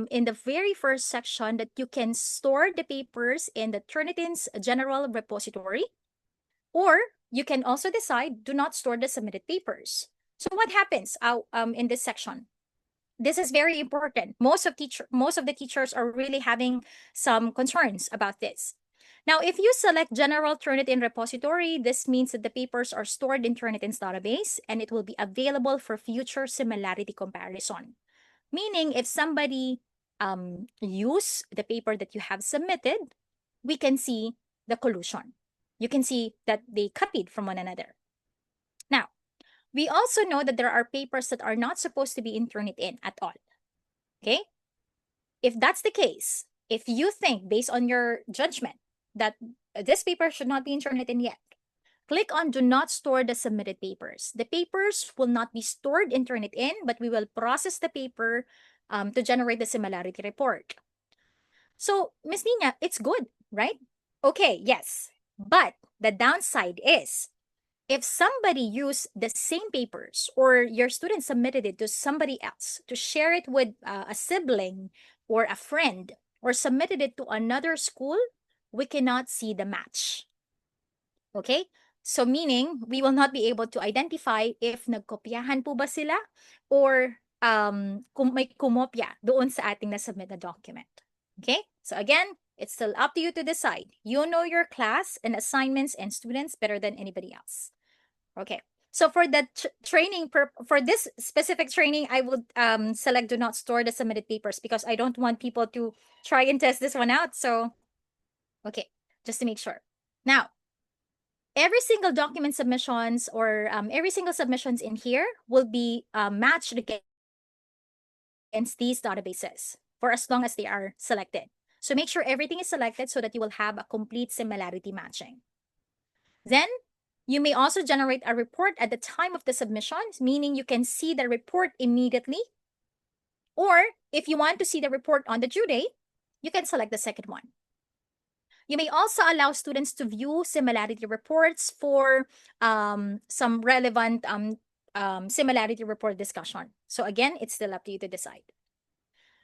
in the very first section that you can store the papers in the Turnitin's general repository, or you can also decide do not store the submitted papers. So what happens in this section? This is very important. Most of the teachers are really having some concerns about this. Now, if you select General Turnitin Repository, this means that the papers are stored in Turnitin's database and it will be available for future similarity comparison. Meaning, if somebody use the paper that you have submitted, we can see the collusion. You can see that they copied from one another. Now, we also know that there are papers that are not supposed to be in Turnitin at all. Okay? If that's the case, if you think based on your judgment that this paper should not be in Turnitin yet, click on do not store the submitted papers. The papers will not be stored in Turnitin, but we will process the paper to generate the similarity report. So, Miss Nina, it's good, right? Okay, yes. But the downside is, if somebody used the same papers, or your student submitted it to somebody else to share it with a sibling or a friend, or submitted it to another school, we cannot see the match. Okay? So meaning, we will not be able to identify if nagkopyahan po ba sila, or kung may kumopya doon sa ating nasubmit na document. Okay? So again, it's still up to you to decide. You know your class and assignments and students better than anybody else. Okay. So for the training, for this specific training, I would select do not store the submitted papers, because I don't want people to try and test this one out. So, okay, just to make sure. Now, every single document submissions, or every single submissions in here will be matched against these databases for as long as they are selected. So make sure everything is selected so that you will have a complete similarity matching. Then you may also generate a report at the time of the submission, meaning you can see the report immediately. Or if you want to see the report on the due date, you can select the second one. You may also allow students to view similarity reports for some relevant similarity report discussion. So again, it's still up to you to decide.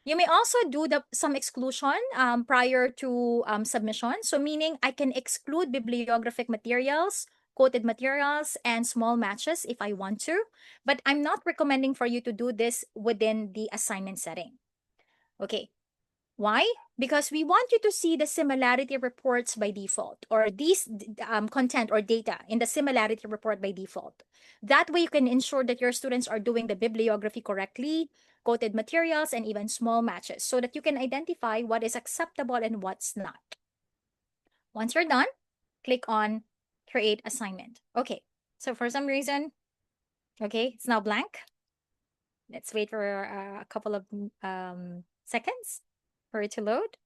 You may also do some exclusion prior to submission. So meaning I can exclude bibliographic materials, quoted materials, and small matches if I want to, but I'm not recommending for you to do this within the assignment setting. Okay, why? Because we want you to see the similarity reports by default, or these content or data in the similarity report by default. That way you can ensure that your students are doing the bibliography correctly, quoted materials, and even small matches, so that you can identify what is acceptable and what's not. Once you're done, click on Create Assignment. Okay, so for some reason, okay, it's now blank. Let's wait for a couple of seconds for it to load.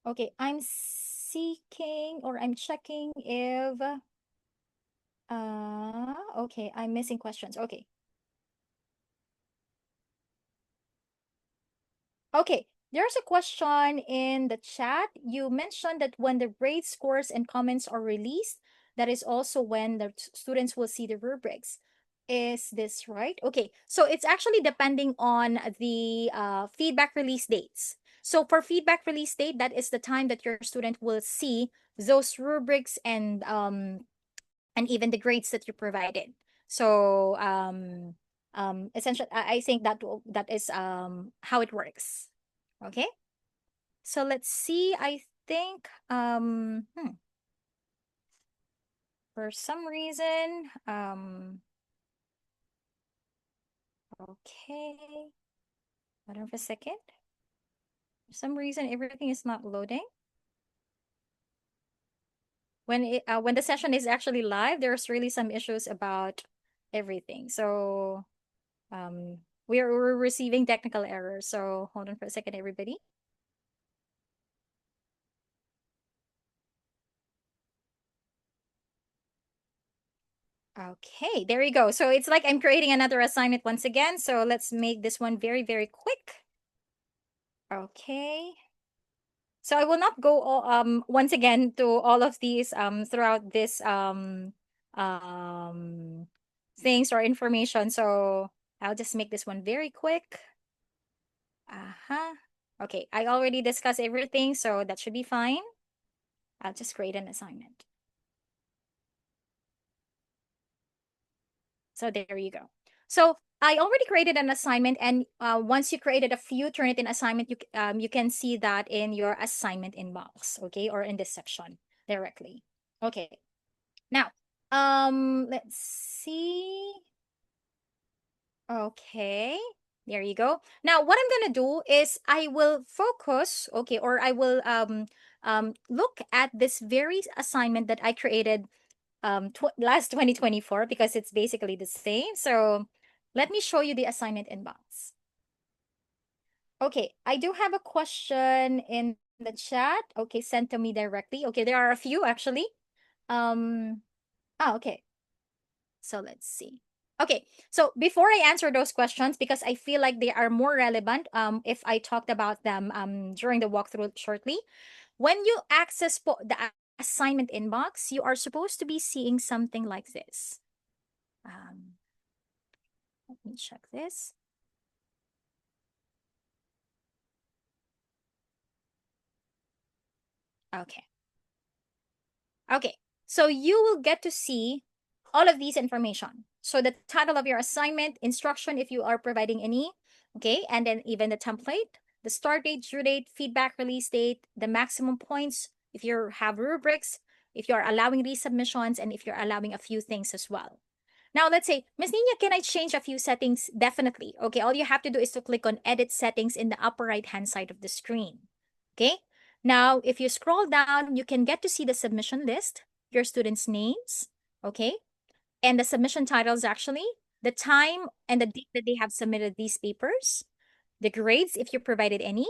Okay, I'm seeking or I'm checking if okay, I'm missing questions. Okay. Okay, there's a question in the chat. You mentioned that when the grade scores and comments are released, that is also when the students will see the rubrics. Is this right? Okay, so it's actually depending on the feedback release dates. So for feedback release date, that is the time that your student will see those rubrics and even the grades that you provided. So essentially, I think that is how it works. Okay, so let's see. I think for some reason okay, hold on for a second. For some reason, everything is not loading. When the session is actually live, there's really some issues about everything. So we're receiving technical errors. So hold on for a second, everybody. Okay, there you go. So it's like I'm creating another assignment once again. So let's make this one very, very quick. Okay. So I will not go once again to all of these throughout this things or information. So I'll just make this one very quick. Okay, I already discussed everything, so that should be fine. I'll just create an assignment. So there you go. So I already created an assignment, and once you created a few Turnitin assignment, you can see that in your assignment inbox, okay, or in this section directly. Okay. Now, let's see. Okay, there you go. Now, what I'm gonna do is I will focus, okay, or I will look at this very assignment that I created last 2024 because it's basically the same. So let me show you the assignment inbox. Okay, I do have a question in the chat. Okay, sent to me directly. Okay, there are a few actually. Okay. So let's see. Okay, so before I answer those questions, because I feel like they are more relevant if I talked about them during the walkthrough shortly, when you access the assignment inbox, you are supposed to be seeing something like this. Let me check this. Okay. Okay, so you will get to see all of these information. So the title of your assignment, instruction if you are providing any, okay, and then even the template, the start date, due date, feedback release date, the maximum points, if you have rubrics, if you're allowing resubmissions, and if you're allowing a few things as well. Now, let's say, Ms. Nina, can I change a few settings? Definitely. Okay, all you have to do is to click on Edit Settings in the upper right-hand side of the screen. Okay, now, if you scroll down, you can get to see the submission list, your students' names, okay? And the submission titles actually, the time and the date that they have submitted these papers, the grades if you provided any,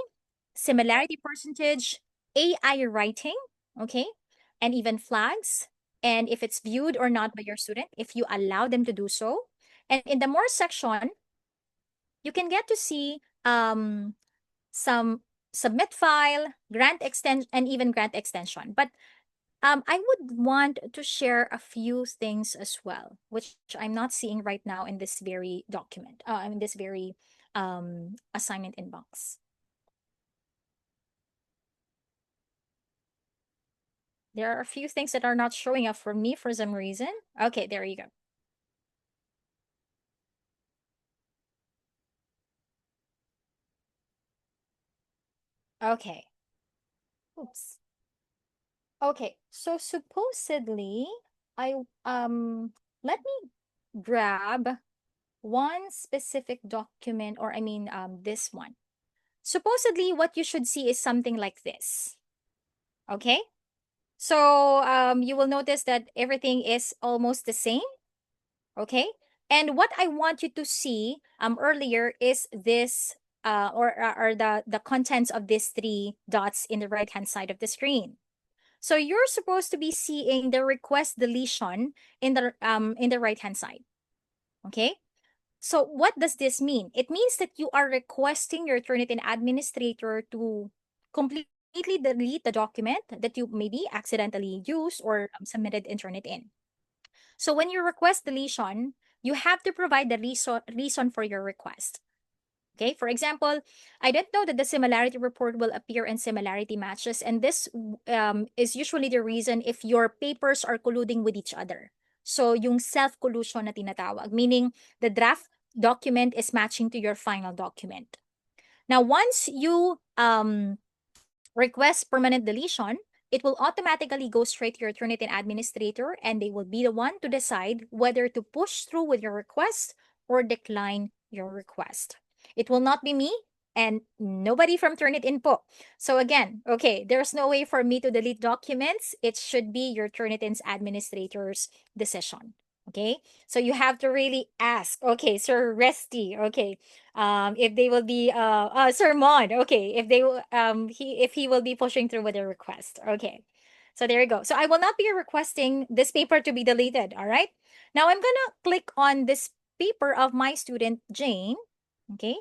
similarity percentage, AI writing, okay? And even flags, and if it's viewed or not by your student, if you allow them to do so. And in the more section, you can get to see some submit file, grant extend, and even grant extension. But I would want to share a few things as well, which I'm not seeing right now in this very document, in this very assignment inbox. There are a few things that are not showing up for me for some reason. Okay, there you go. Okay. Oops. Okay, so supposedly I let me grab one specific document, or I mean this one. Supposedly what you should see is something like this. Okay? So you will notice that everything is almost the same. Okay? And what I want you to see earlier is this or the contents of these three dots in the right hand side of the screen. So you're supposed to be seeing the request deletion in the right hand side. Okay? So what does this mean? It means that you are requesting your Turnitin administrator to completely delete the document that you maybe accidentally used or submitted in Turnitin. So when you request deletion, you have to provide the reason for your request. Okay, for example, I didn't know that the similarity report will appear in similarity matches, and this is usually the reason if your papers are colluding with each other. So yung self-collusion na tinatawag, meaning the draft document is matching to your final document. Now, once you request permanent deletion, it will automatically go straight to your Turnitin administrator, and they will be the one to decide whether to push through with your request or decline your request. It will not be me and nobody from Turnitin po. So again, okay, there's no way for me to delete documents. It should be your Turnitin's administrator's decision. Okay, so you have to really ask, okay, Sir Resty, okay, if they will be Sir Mon, okay, if they will if he will be pushing through with a request. Okay, so there you go. So I will not be requesting this paper to be deleted. All right, now I'm gonna click on this paper of my student Jane. Okay,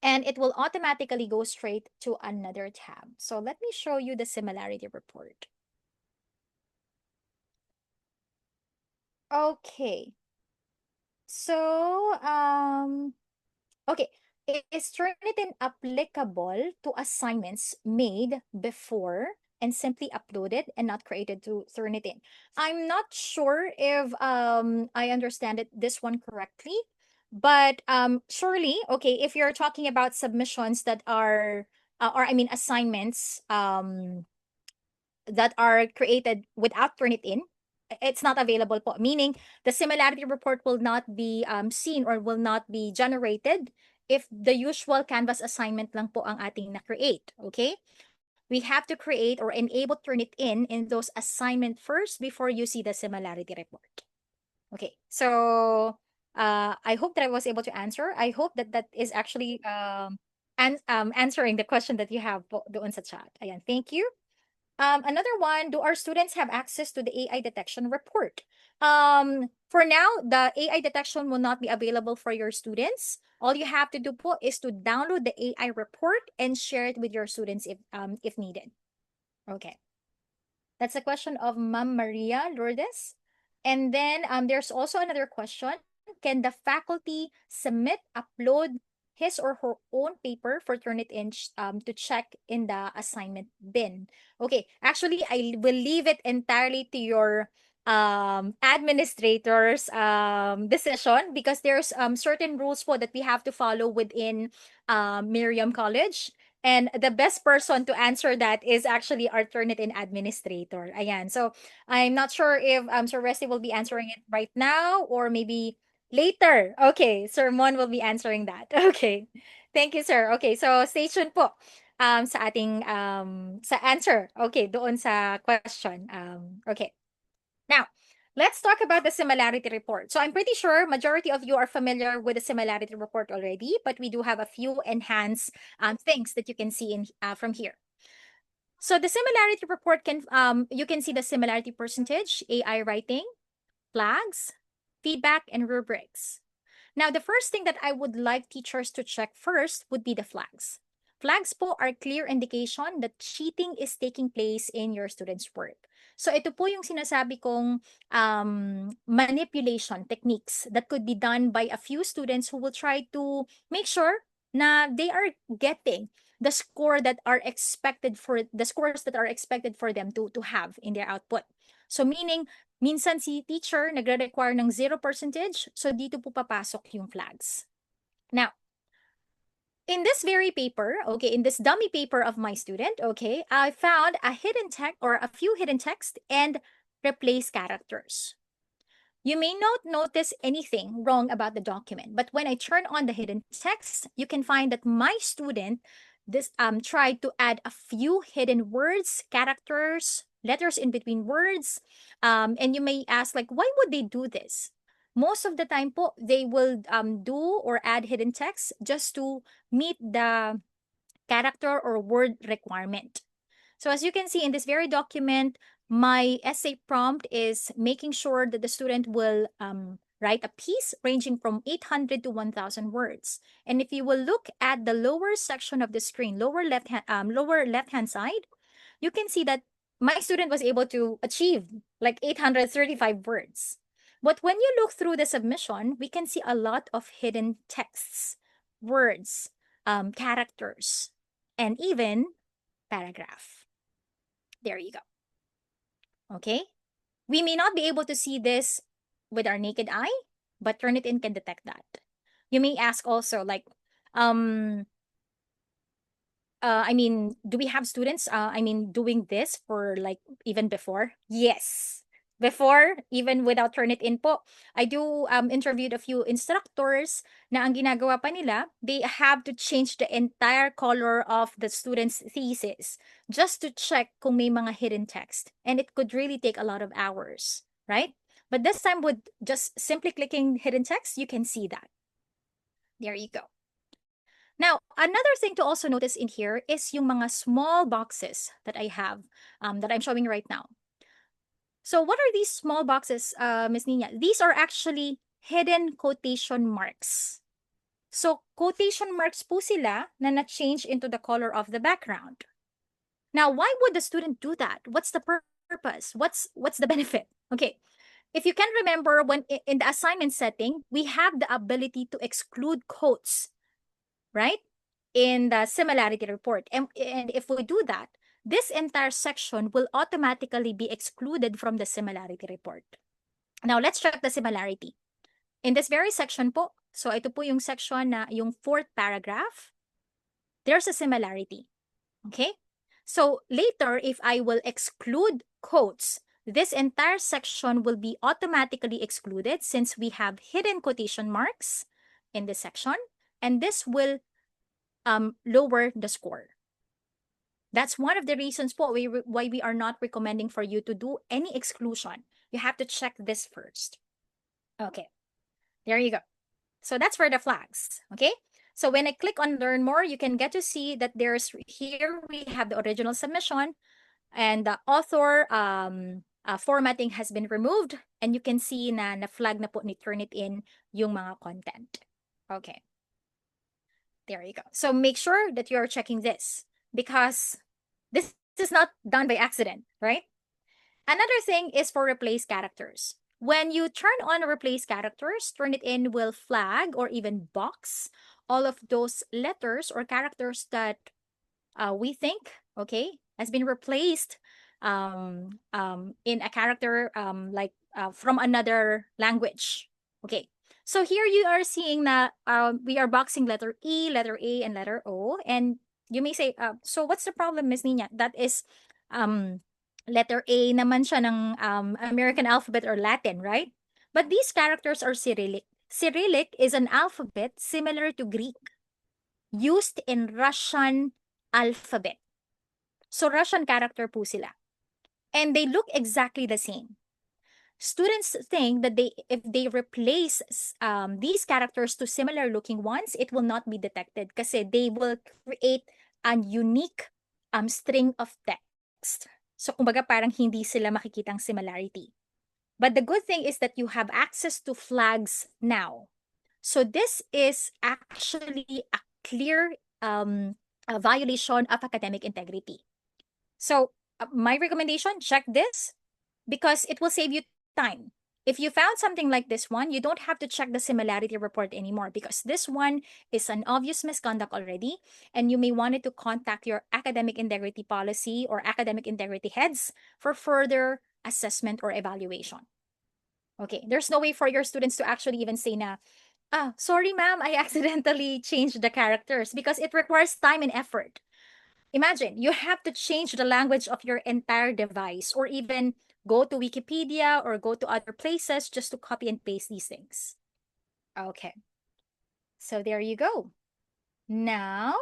and it will automatically go straight to another tab. So let me show you the similarity report. Okay, so okay, is Turnitin applicable to assignments made before and simply uploaded and not created to Turnitin? I'm not sure if I understand this one correctly, but surely, okay, if you're talking about submissions that are or I mean assignments that are created without Turnitin, it's not available po. Meaning, the similarity report will not be seen or will not be generated if the usual Canvas assignment lang po ang ating na-create. Okay? We have to create or enable Turnitin those assignment first before you see the similarity report. Okay, so I hope that I was able to answer. I hope that that is actually answering the question that you have po doon sa chat. Ayan, thank you. Another one, do our students have access to the AI detection report? For now, the AI detection will not be available for your students. All you have to do po is to download the AI report and share it with your students if needed. Okay. That's a question of Ma'am Maria Lourdes. And then there's also another question. Can the faculty submit, upload his or her own paper for Turnitin to check in the assignment bin? Okay, actually, I will leave it entirely to your administrator's decision, because there's certain rules po that we have to follow within Miriam College. And the best person to answer that is actually our Turnitin administrator. Ayan. So I'm not sure if Sir Resty will be answering it right now or maybe later. Okay, Sir Mon will be answering that. Okay. Thank you, sir. Okay, so stay tuned po sa ating sa answer. Okay, doon sa question. Okay. Now, let's talk about the similarity report. So I'm pretty sure majority of you are familiar with the similarity report already, but we do have a few enhanced things that you can see in from here. So the similarity report can you can see the similarity percentage, AI writing, flags, feedback, and rubrics. Now, the first thing that I would like teachers to check first would be the flags. flags po are clear indication that cheating is taking place in your student's work. So ito po yung sinasabi kong manipulation techniques that could be done by a few students who will try to make sure na they are getting the scores that are expected for them to have in their output. So meaning, minsan si teacher nagre-require ng 0%, so dito po papasok yung flags. Now, in this very paper, okay, in this dummy paper of my student, okay, I found a hidden text or a few hidden text and replace characters. You may not notice anything wrong about the document, but when I turn on the hidden text, you can find that my student tried to add a few hidden words, characters, letters in between words, and you may ask, like, why would they do this? Most of the time po, they will do or add hidden text just to meet the character or word requirement. So as you can see in this very document, my essay prompt is making sure that the student will write a piece ranging from 800 to 1,000 words. And if you will look at the lower section of the screen, lower left-hand side, you can see that my student was able to achieve like 835 words. But when you look through the submission, we can see a lot of hidden texts, words, characters, and even paragraph. There you go. Okay? We may not be able to see this with our naked eye, but Turnitin can detect that. You may ask also, like, do we have students, doing this for like even before? Yes. Before, even without Turnitin po, I do interviewed a few instructors na ang ginagawa pa nila, they have to change the entire color of the student's thesis just to check kung may mga hidden text. And it could really take a lot of hours, right? But this time with just simply clicking hidden text, you can see that. There you go. Now, another thing to also notice in here is yung mga small boxes that I have, that I'm showing right now. So what are these small boxes, Ms. Nina? These are actually hidden quotation marks. So quotation marks po sila na na-change into the color of the background. Now, why would the student do that? What's the purpose? What's the benefit? Okay. If you can remember, when in the assignment setting, we have the ability to exclude quotes, right? In the similarity report. And if we do that, this entire section will automatically be excluded from the similarity report. Now, let's check the similarity. In this very section po, so ito po yung section na yung fourth paragraph, there's a similarity. Okay? So later, if I will exclude quotes, this entire section will be automatically excluded since we have hidden quotation marks in this section, and this will lower the score. That's one of the reasons po why we are not recommending for you to do any exclusion. You have to check this first. Okay, there you go. So that's for the flags, okay? So when I click on learn more, you can get to see that here we have the original submission and the author formatting has been removed, and you can see na flag na po ni Turnitin yung mga content. Okay. There you go. So make sure that you're checking this because this is not done by accident, right? Another thing is for replace characters. When you turn on replace characters, Turnitin will flag or even box all of those letters or characters that we think, okay, has been replaced in a character from another language. Okay, so here you are seeing that we are boxing letter E, letter A, and letter O. And you may say, so what's the problem, Ms. Nina? That is letter A naman siya ng American alphabet or Latin, right? But these characters are Cyrillic. Cyrillic is an alphabet similar to Greek, used in Russian alphabet. So Russian character po sila. And they look exactly the same. Students think that if they replace these characters to similar looking ones, it will not be detected kasi they will create a unique string of text. So kumbaga parang hindi sila makikitang similarity. But the good thing is that you have access to flags now. So this is actually a clear a violation of academic integrity. So my recommendation, check this because it will save you time. If you found something like this one, you don't have to check the similarity report anymore because this one is an obvious misconduct already, and you may want to contact your academic integrity policy or academic integrity heads for further assessment or evaluation. Okay, there's no way for your students to actually even say na, sorry ma'am, I accidentally changed the characters because it requires time and effort. Imagine you have to change the language of your entire device or even go to Wikipedia or go to other places just to copy and paste these things. Okay. So there you go. Now,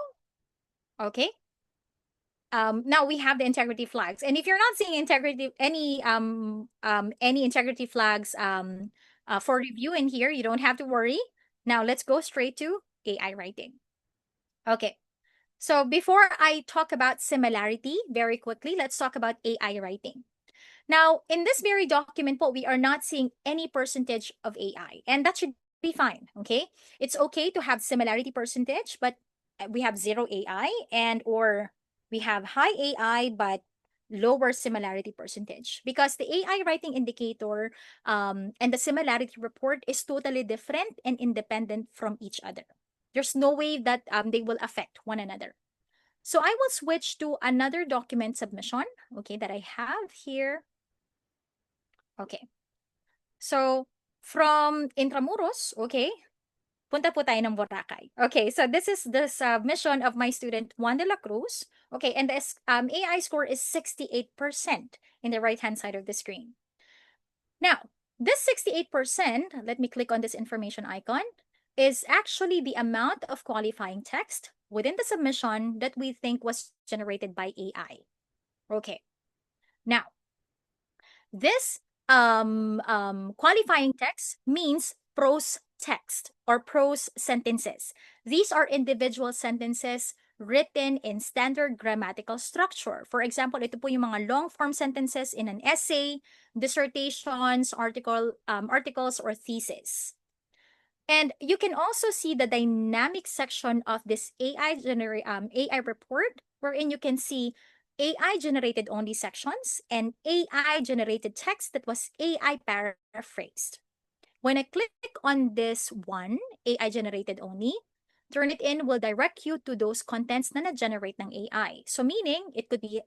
okay. Now we have the integrity flags. And if you're not seeing any integrity flags for review in here, you don't have to worry. Now let's go straight to AI writing. Okay. So before I talk about similarity very quickly, let's talk about AI writing. Now, in this very document po, we are not seeing any percentage of AI, and that should be fine, okay? It's okay to have similarity percentage, but we have zero AI or we have high AI but lower similarity percentage because the AI writing indicator and the similarity report is totally different and independent from each other. There's no way that they will affect one another. So I will switch to another document submission, okay, that I have here. Okay. So from Intramuros, okay, punta po tayo ng Boracay. Okay, so this is the submission of my student Juan de la Cruz. Okay, and this AI score is 68% in the right-hand side of the screen. Now, this 68%, let me click on this information icon, is actually the amount of qualifying text within the submission that we think was generated by AI. Okay. Now, this qualifying text means prose text or prose sentences. These are individual sentences written in standard grammatical structure. For example, ito po yung mga long form sentences in an essay, dissertations, articles, or thesis. And you can also see the dynamic section of this AI report, wherein you can see AI generated only sections and AI generated text that was AI paraphrased. When I click on this one, AI generated only, Turnitin will direct you to those contents na na-generate ng AI. So meaning, it could be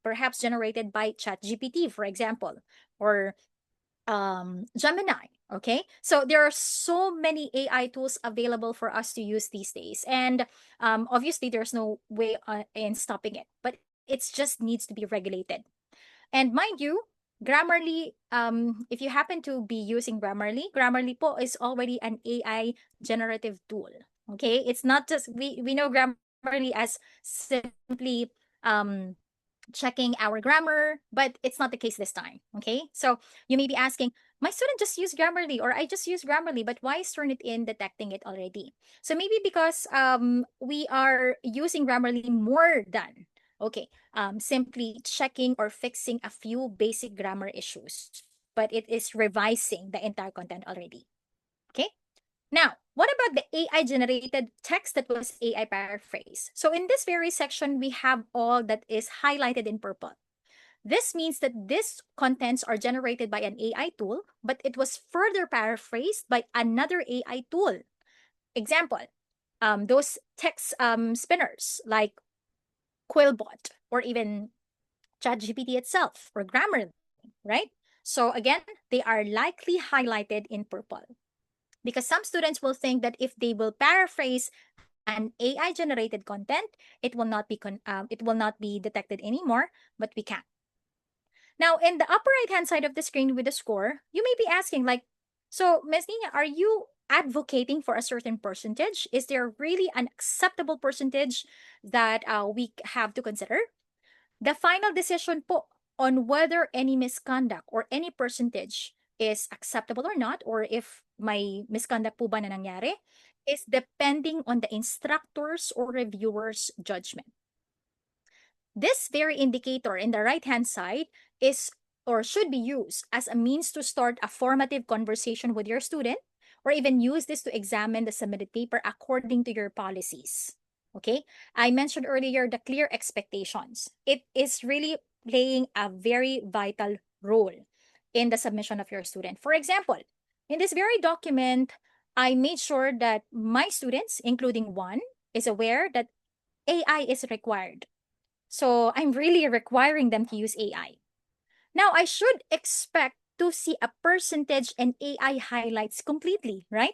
perhaps generated by ChatGPT, for example, or Gemini. Okay, so there are so many AI tools available for us to use these days, and obviously there's no way in stopping it, but it just needs to be regulated. And mind you, Grammarly, if you happen to be using Grammarly po is already an AI generative tool. Okay, it's not just we know Grammarly as simply checking our grammar, but it's not the case this time. Okay, so you may be asking, my student just used Grammarly or I just used Grammarly, but why is Turnitin detecting it already? So maybe because we are using Grammarly more than, okay, simply checking or fixing a few basic grammar issues, but it is revising the entire content already. Okay. Now, what about the AI generated text that was AI paraphrase? So in this very section, we have all that is highlighted in purple. This means that these contents are generated by an AI tool, but it was further paraphrased by another AI tool. Example, those text spinners like Quillbot or even ChatGPT itself or Grammarly, right? So again, they are likely highlighted in purple because some students will think that if they will paraphrase an AI generated content, it will not be detected anymore, but we can. Now, in the upper right-hand side of the screen with the score, you may be asking like, so Ms. Nina, are you advocating for a certain percentage? Is there really an acceptable percentage that we have to consider? The final decision po on whether any misconduct or any percentage is acceptable or not, or if may misconduct po ba na nangyari, is depending on the instructor's or reviewer's judgment. This very indicator in the right-hand side is or should be used as a means to start a formative conversation with your student, or even use this to examine the submitted paper according to your policies. Okay, I mentioned earlier the clear expectations. It is really playing a very vital role in the submission of your student. For example, in this very document, I made sure that my students, including one, is aware that AI is required. So I'm really requiring them to use AI. Now, I should expect to see a percentage and AI highlights completely, right?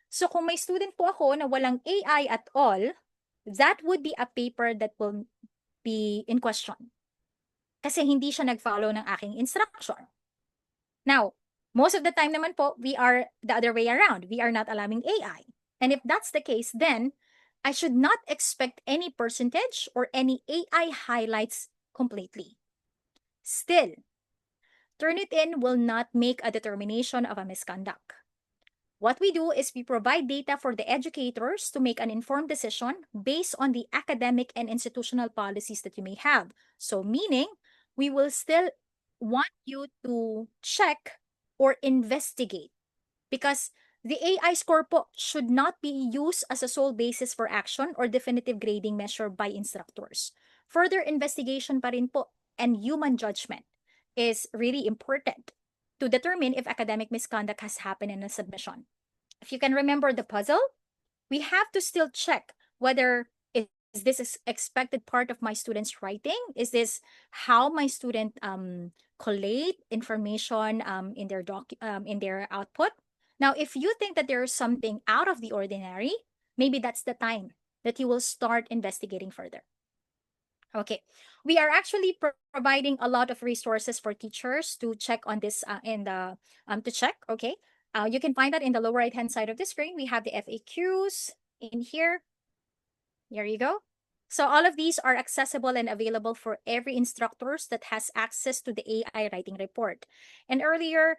So kung may student po ako na walang AI at all, that would be a paper that will be in question. Kasi hindi siya nag-follow ng aking instruction. Now, most of the time naman po, we are the other way around. We are not allowing AI. And if that's the case, then I should not expect any percentage or any AI highlights completely. Still, Turnitin will not make a determination of a misconduct. What we do is we provide data for the educators to make an informed decision based on the academic and institutional policies that you may have. So meaning, we will still want you to check or investigate because the AI score po should not be used as a sole basis for action or definitive grading measure by instructors. Further investigation pa rin po and human judgment is really important to determine if academic misconduct has happened in a submission. If you can remember the puzzle, we have to still check whether is this expected part of my student's writing? Is this how my student collate information in their output? Now, if you think that there is something out of the ordinary, maybe that's the time that you will start investigating further. Okay, we are actually providing a lot of resources for teachers to check on this to check. Okay, you can find that in the lower right hand side of the screen. We have the FAQs in here. There you go. So all of these are accessible and available for every instructors that has access to the AI writing report. And earlier,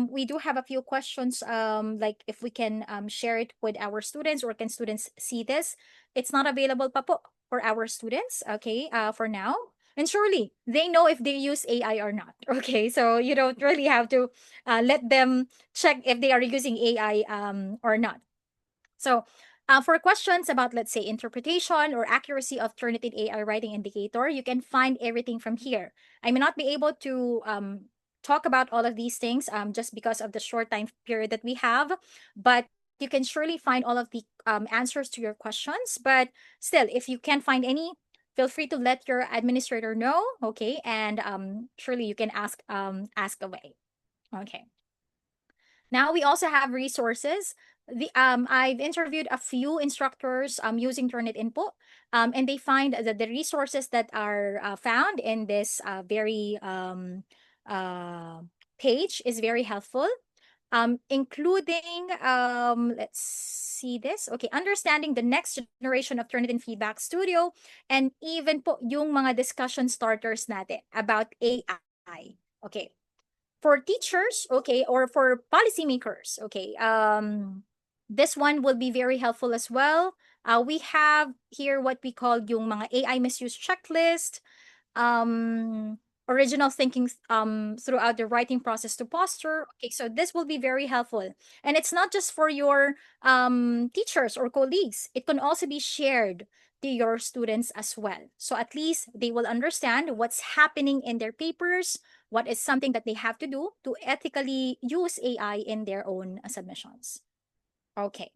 we do have a few questions, like if we can share it with our students or can students see this? It's not available pa po for our students, okay, for now. And surely they know if they use AI or not, okay? So you don't really have to let them check if they are using AI or not. So for questions about, let's say, interpretation or accuracy of Turnitin AI writing indicator, you can find everything from here. I may not be able to talk about all of these things just because of the short time period that we have, but you can surely find all of the answers to your questions. But still, if you can't find any, feel free to let your administrator know, okay? And surely you can ask away, okay? Now we also have resources. I've interviewed a few instructors using Turnitin po, and they find that the resources that are found in this very page is very helpful, including let's see this. Okay, understanding the next generation of Turnitin Feedback Studio, and even po yung mga discussion starters natin about AI. Okay, for teachers, okay, or for policymakers, okay, this one will be very helpful as well. We have here what we call yung mga AI misuse checklist, um, original thinking throughout the writing process to posture. Okay, so this will be very helpful. And it's not just for your teachers or colleagues. It can also be shared to your students as well. So at least they will understand what's happening in their papers, what is something that they have to do to ethically use AI in their own submissions. Okay,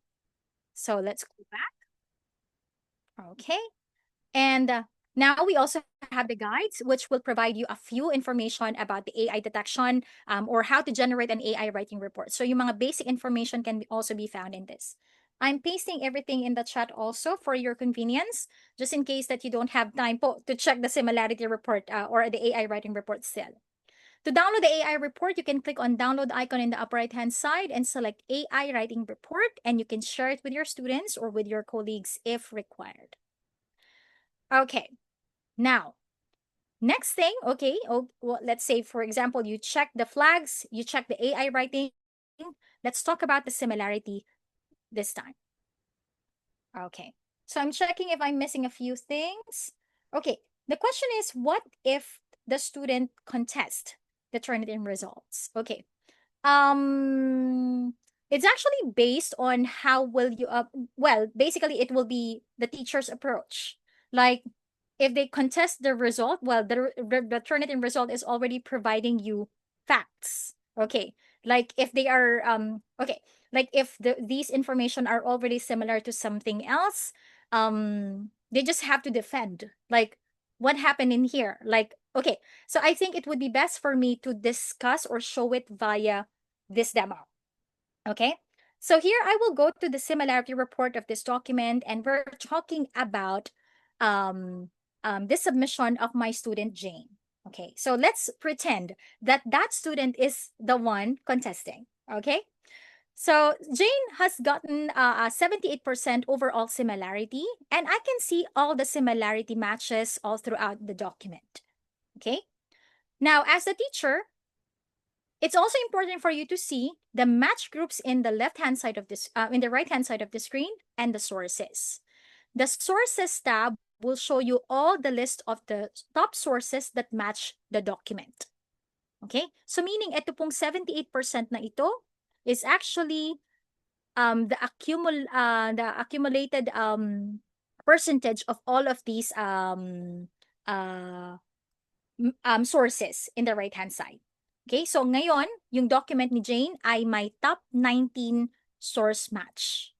so let's go back. Okay, and now we also have the guides, which will provide you a few information about the AI detection or how to generate an AI writing report. So yung mga basic information can also be found in this. I'm pasting everything in the chat also for your convenience, just in case that you don't have time po to check the similarity report or the AI writing report still. To download the AI report, you can click on download icon in the upper right hand side and select AI writing report, and you can share it with your students or with your colleagues if required. Okay, now, next thing, okay, well, let's say, for example, you check the flags, you check the AI writing. Let's talk about the similarity this time. Okay, so I'm checking if I'm missing a few things. Okay, the question is, what if the student contest the Turnitin results? Okay, It's actually based on how will you well, basically it will be the teacher's approach. Like if they contest the result, well, the Turnitin result is already providing you facts. Okay. Like if they are okay, like if these information are already similar to something else, they just have to defend. Like what happened in here? Like, okay, so I think it would be best for me to discuss or show it via this demo. Okay, so here I will go to the similarity report of this document, and we're talking about this submission of my student Jane. Okay, so let's pretend that that student is the one contesting. Okay, so Jane has gotten a 78% overall similarity, and I can see all the similarity matches all throughout the document. Okay, now as a teacher, it's also important for you to see the match groups in the left-hand side of this, in the right-hand side of the screen, and the sources. The sources tab will show you all the list of the top sources that match the document. Okay? So meaning ito pong 78% na ito is actually the accumulated percentage of all of these sources in the right-hand side. Okay, so ngayon, yung document ni Jane ay may top 19 source match.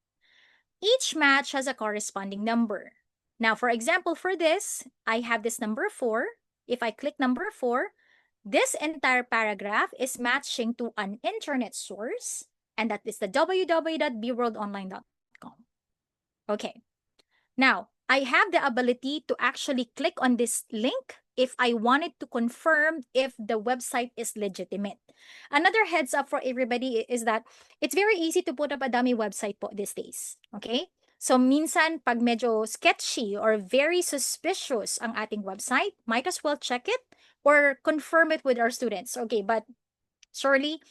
Each match has a corresponding number. Now, for example, for this, I have this number 4. If I click number 4, this entire paragraph is matching to an internet source, and that is the www.bworldonline.com. Okay. Now, I have the ability to actually click on this link if I wanted to confirm if the website is legitimate. Another heads up for everybody is that it's very easy to put up a dummy website po these days. Okay? So, minsan, pag medyo sketchy or very suspicious ang ating website, might as well check it or confirm it with our students. Okay, but surely,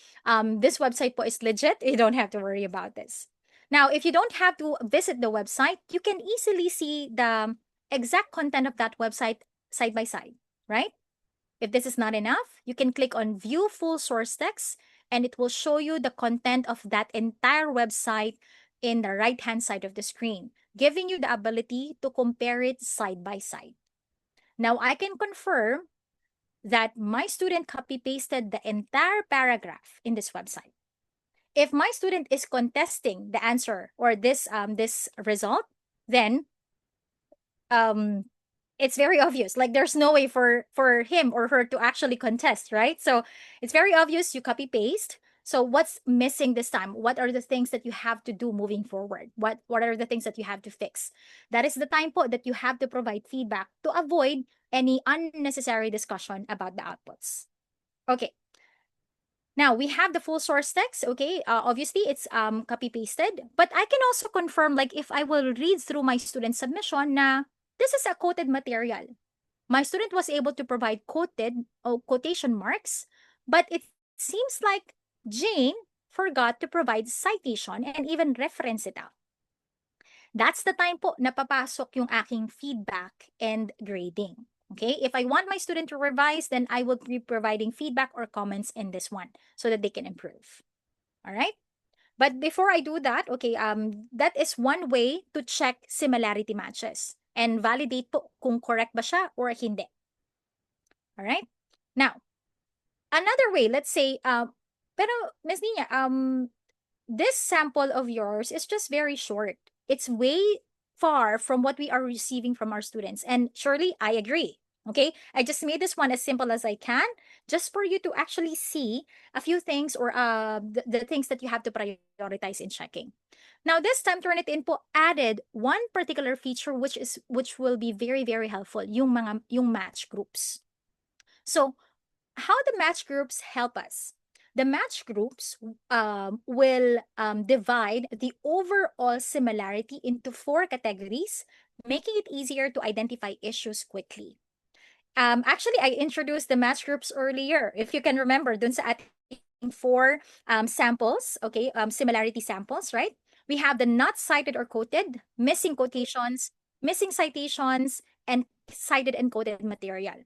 this website po is legit. You don't have to worry about this. Now, if you don't have to visit the website, you can easily see the exact content of that website side by side, right? If this is not enough, you can click on View Full Source Text, and it will show you the content of that entire website in the right-hand side of the screen, giving you the ability to compare it side by side. Now, I can confirm that my student copy-pasted the entire paragraph in this website. If my student is contesting the answer or this result, then it's very obvious. Like there's no way for him or her to actually contest, right? So it's very obvious you copy paste. So what's missing this time? What are the things that you have to do moving forward? What are the things that you have to fix? That is the time po that you have to provide feedback to avoid any unnecessary discussion about the outputs. Okay. Now, we have the full source text, okay? Obviously, it's copy-pasted. But I can also confirm, like, if I will read through my student submission na this is a quoted material. My student was able to provide quotation marks, but it seems like Jane forgot to provide citation and even reference it out. That's the time po na papasok yung aking feedback and grading. Okay, if I want my student to revise, then I will be providing feedback or comments in this one so that they can improve. All right. But before I do that, okay, that is one way to check similarity matches and validate po kung correct ba siya or hindi. All right. Now, another way, let's say, pero Ms. Nina, this sample of yours is just very short. It's way far from what we are receiving from our students. And surely I agree. Okay, I just made this one as simple as I can, just for you to actually see a few things or the things that you have to prioritize in checking. Now, this time, Turnitin po added one particular feature which will be very, very helpful, yung match groups. So, how the match groups help us? The match groups will divide the overall similarity into 4 categories, making it easier to identify issues quickly. Actually, I introduced the match groups earlier. If you can remember, dun sa ating 4 samples, okay, similarity samples, right? We have the not cited or quoted, missing quotations, missing citations, and cited and quoted material.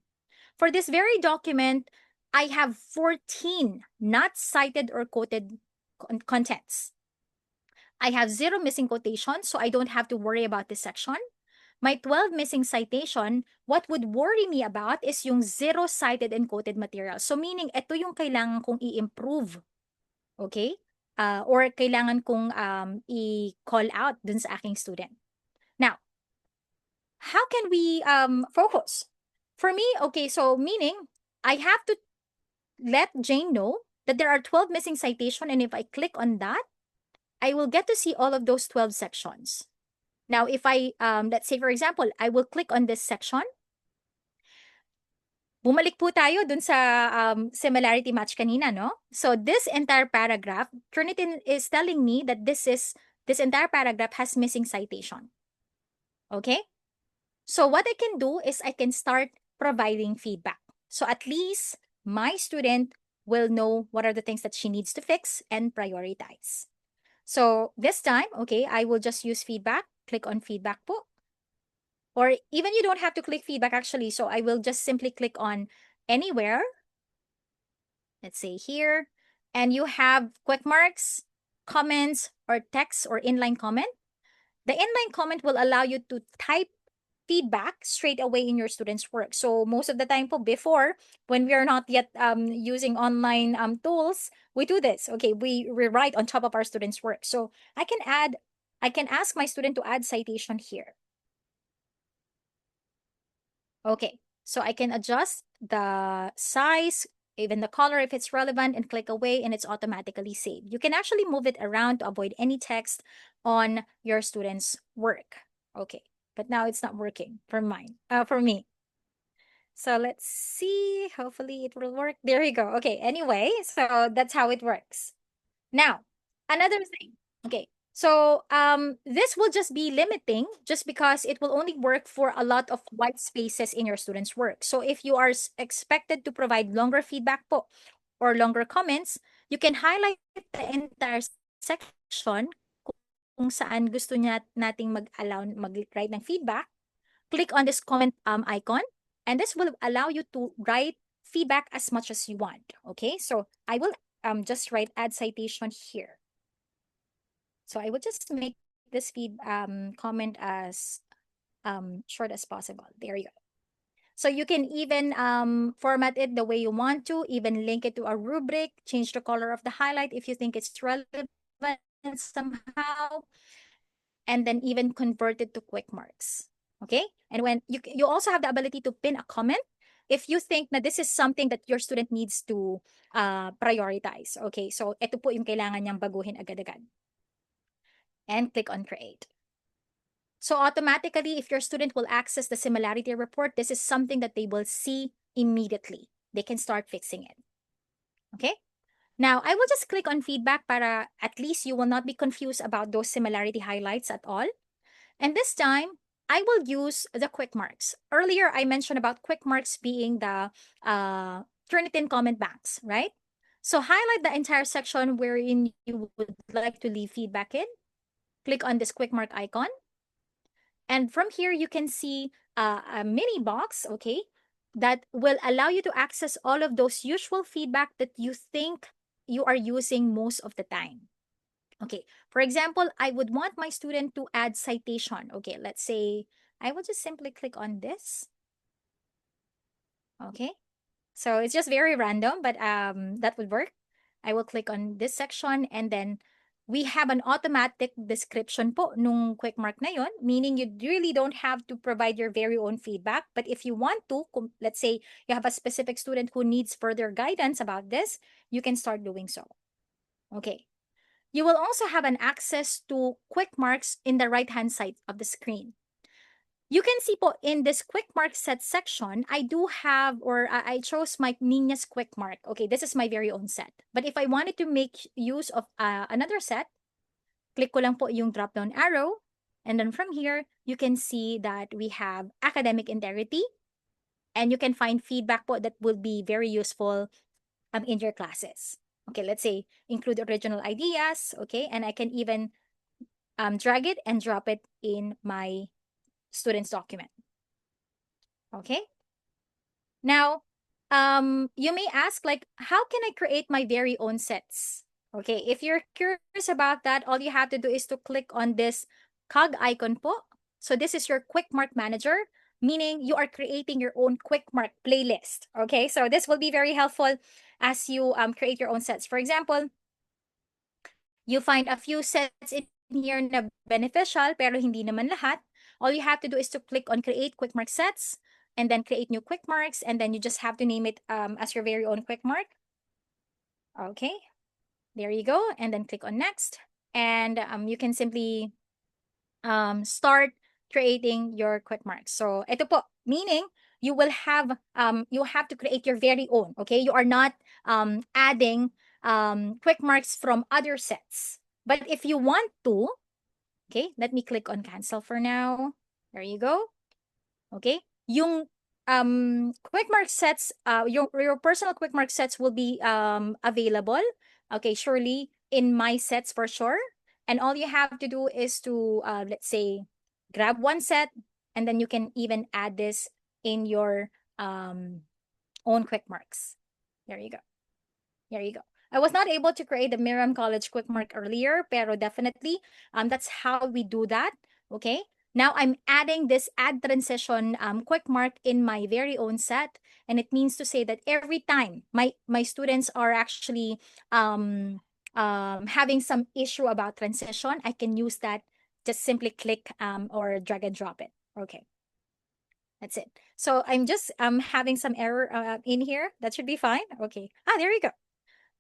For this very document, I have 14 not cited or quoted contents. I have 0 missing quotations, so I don't have to worry about this section. My 12 missing citation, what would worry me about is yung 0 cited and quoted material. So meaning, ito yung kailangan kong i-improve. Okay? Or kailangan kong i-call out dun sa aking student. Now, how can we focus? For me, okay, so meaning, I have to let Jane know that there are 12 missing citation, and if I click on that, I will get to see all of those 12 sections. Now, if I, let's say, for example, I will click on this section. Bumalik po tayo dun sa similarity match kanina, no? So this entire paragraph, Turnitin is telling me that this entire paragraph has missing citation. Okay? So what I can do is I can start providing feedback. So at least my student will know what are the things that she needs to fix and prioritize. So this time, okay, I will just use feedback. Click on feedback po. Or even you don't have to click feedback actually. So I will just simply click on anywhere. Let's say here. And you have quick marks, comments, or text or inline comment. The inline comment will allow you to type feedback straight away in your students' work. So most of the time po before, when we are not yet using online tools, we do this. Okay, we rewrite on top of our students' work. So I can ask my student to add citation here. Okay, so I can adjust the size, even the color if it's relevant, and click away, and it's automatically saved. You can actually move it around to avoid any text on your student's work. Okay, but now it's not working for me. So let's see. Hopefully it will work. There you go. Okay, anyway, so that's how it works. Now, another thing. Okay, so this will just be limiting just because it will only work for a lot of white spaces in your students' work. So if you are expected to provide longer feedback po or longer comments, you can highlight the entire section kung saan gusto nating mag-write ng feedback. Click on this comment icon, and this will allow you to write feedback as much as you want. Okay, so I will just write add citation here. So I will just make this comment as short as possible. There you go. So you can even format it the way you want to, even link it to a rubric, change the color of the highlight if you think it's relevant somehow, and then even convert it to quick marks. Okay? And when you also have the ability to pin a comment if you think that this is something that your student needs to prioritize. Okay? So ito po yung kailangan niyang baguhin agad-agad. And click on create. So automatically, if your student will access the similarity report, this is something that they will see immediately. They can start fixing it. Okay? Now, I will just click on feedback para at least you will not be confused about those similarity highlights at all. And this time, I will use the quick marks. Earlier, I mentioned about quick marks being the Turnitin comment banks, right? So highlight the entire section wherein you would like to leave feedback in. Click on this quick mark icon. And from here, you can see a mini box, okay, that will allow you to access all of those usual feedback that you think you are using most of the time. Okay, for example, I would want my student to add citation. Okay, let's say I will just simply click on this. Okay, so it's just very random, but that would work. I will click on this section, and then we have an automatic description po nung quick mark na yon, meaning you really don't have to provide your very own feedback. But if you want to, let's say you have a specific student who needs further guidance about this, you can start doing so. Okay. You will also have an access to quick marks in the right-hand side of the screen. You can see po in this quick mark set section, I do have, or I chose my Niña's quick mark. Okay, this is my very own set. But if I wanted to make use of another set, click ko lang po yung drop-down arrow. And then from here, you can see that we have academic integrity. And you can find feedback po that will be very useful in your classes. Okay, let's say include original ideas. Okay, and I can even drag it and drop it in my student's document. Okay. Now, you may ask, like, how can I create my very own sets? Okay, if you're curious about that, all you have to do is to click on this cog icon po. So this is your quick mark manager, meaning you are creating your own quick mark playlist. Okay, so this will be very helpful as you create your own sets. For example, you find a few sets in here na beneficial pero hindi naman lahat. All you have to do is to click on create quick mark sets and then create new quick marks, and then you just have to name it as your very own quick mark. Okay, there you go, and then click on next, and you can simply start creating your quick marks. So ito po, meaning you have to create your very own. Okay, you are not adding quick marks from other sets. But if you want to, okay, let me click on cancel for now. There you go. Okay, yung quick mark sets, your personal quick mark sets will be available. Okay, surely in my sets for sure. And all you have to do is to let's say grab one set, and then you can even add this in your own quick marks. There you go. There you go. I was not able to create the Miriam College quick mark earlier, pero definitely that's how we do that. Okay. Now I'm adding this add transition quick mark in my very own set, and it means to say that every time my students are actually having some issue about transition, I can use that. Just simply click or drag and drop it. Okay. That's it. So I'm just having some error in here. That should be fine. Okay. There you go.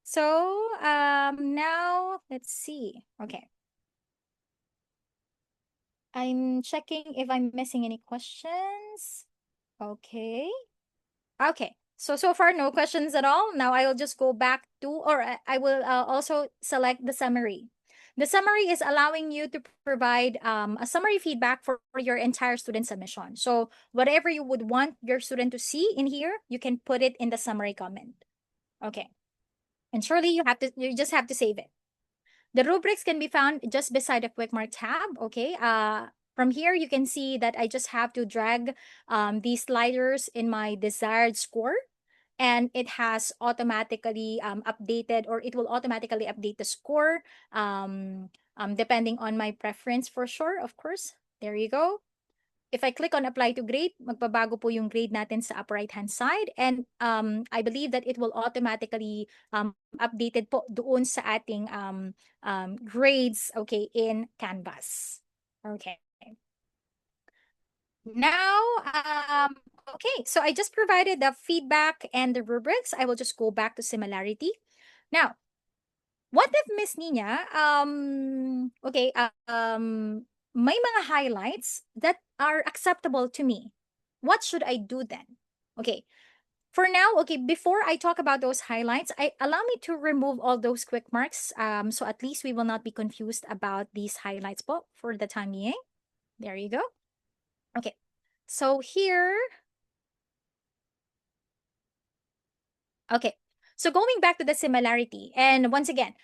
So now let's see. Okay. I'm checking if I'm missing any questions. Okay. Okay. So far, no questions at all. Now I will just go back to, or I will also select the summary. The summary is allowing you to provide a summary feedback for your entire student submission. So whatever you would want your student to see in here, you can put it in the summary comment. Okay. And surely you just have to save it. The rubrics can be found just beside the quick mark tab. Okay. From here, you can see that I just have to drag these sliders in my desired score, and it has automatically updated, or it will automatically update the score depending on my preference for sure, of course. There you go. If I click on apply to grade, magbabago po yung grade natin sa upper right hand side, and I believe that it will automatically updated po doon sa ating grades, okay, in Canvas. Okay. Now, okay, so I just provided the feedback and the rubrics. I will just go back to similarity. Now, what if Miss Nina, okay, may mga highlights that are acceptable to me? What should I do then? Okay, for now, okay, before I talk about those highlights, allow me to remove all those quick marks, so at least we will not be confused about these highlights po for the time being. There you go. Okay, so here, okay, so going back to the similarity, and once again,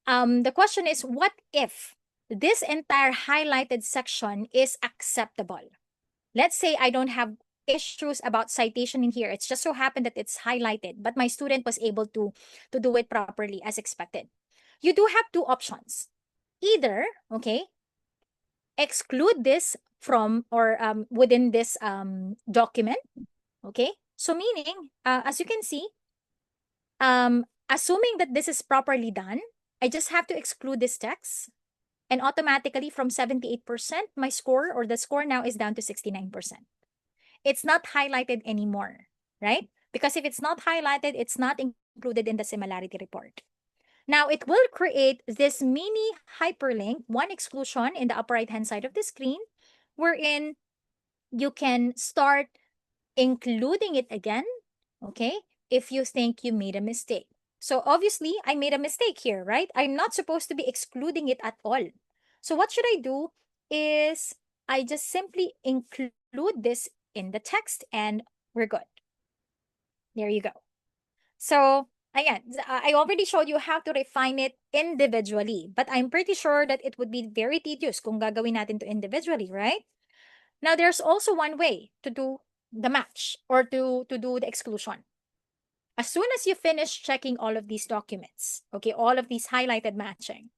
the question is, what if this entire highlighted section is acceptable? Let's say I don't have issues about citation in here. It's just so happened that it's highlighted, but my student was able to do it properly as expected. You do have two options. Either, okay, exclude this from or within this document, okay? So meaning, as you can see, assuming that this is properly done, I just have to exclude this text, and automatically from 78%, my score, or the score now, is down to 69%. It's not highlighted anymore, right? Because if it's not highlighted, it's not included in the similarity report. Now, it will create this mini hyperlink, one exclusion in the upper right-hand side of the screen, wherein you can start including it again, okay, if you think you made a mistake. So obviously, I made a mistake here, right? I'm not supposed to be excluding it at all. So what should I do is I just simply include this in the text, and we're good. There you go. So again, I already showed you how to refine it individually, but I'm pretty sure that it would be very tedious kung gagawin natin to individually, right? Now, there's also one way to do the match, or to do the exclusion. As soon as you finish checking all of these documents, okay, all of these highlighted matching,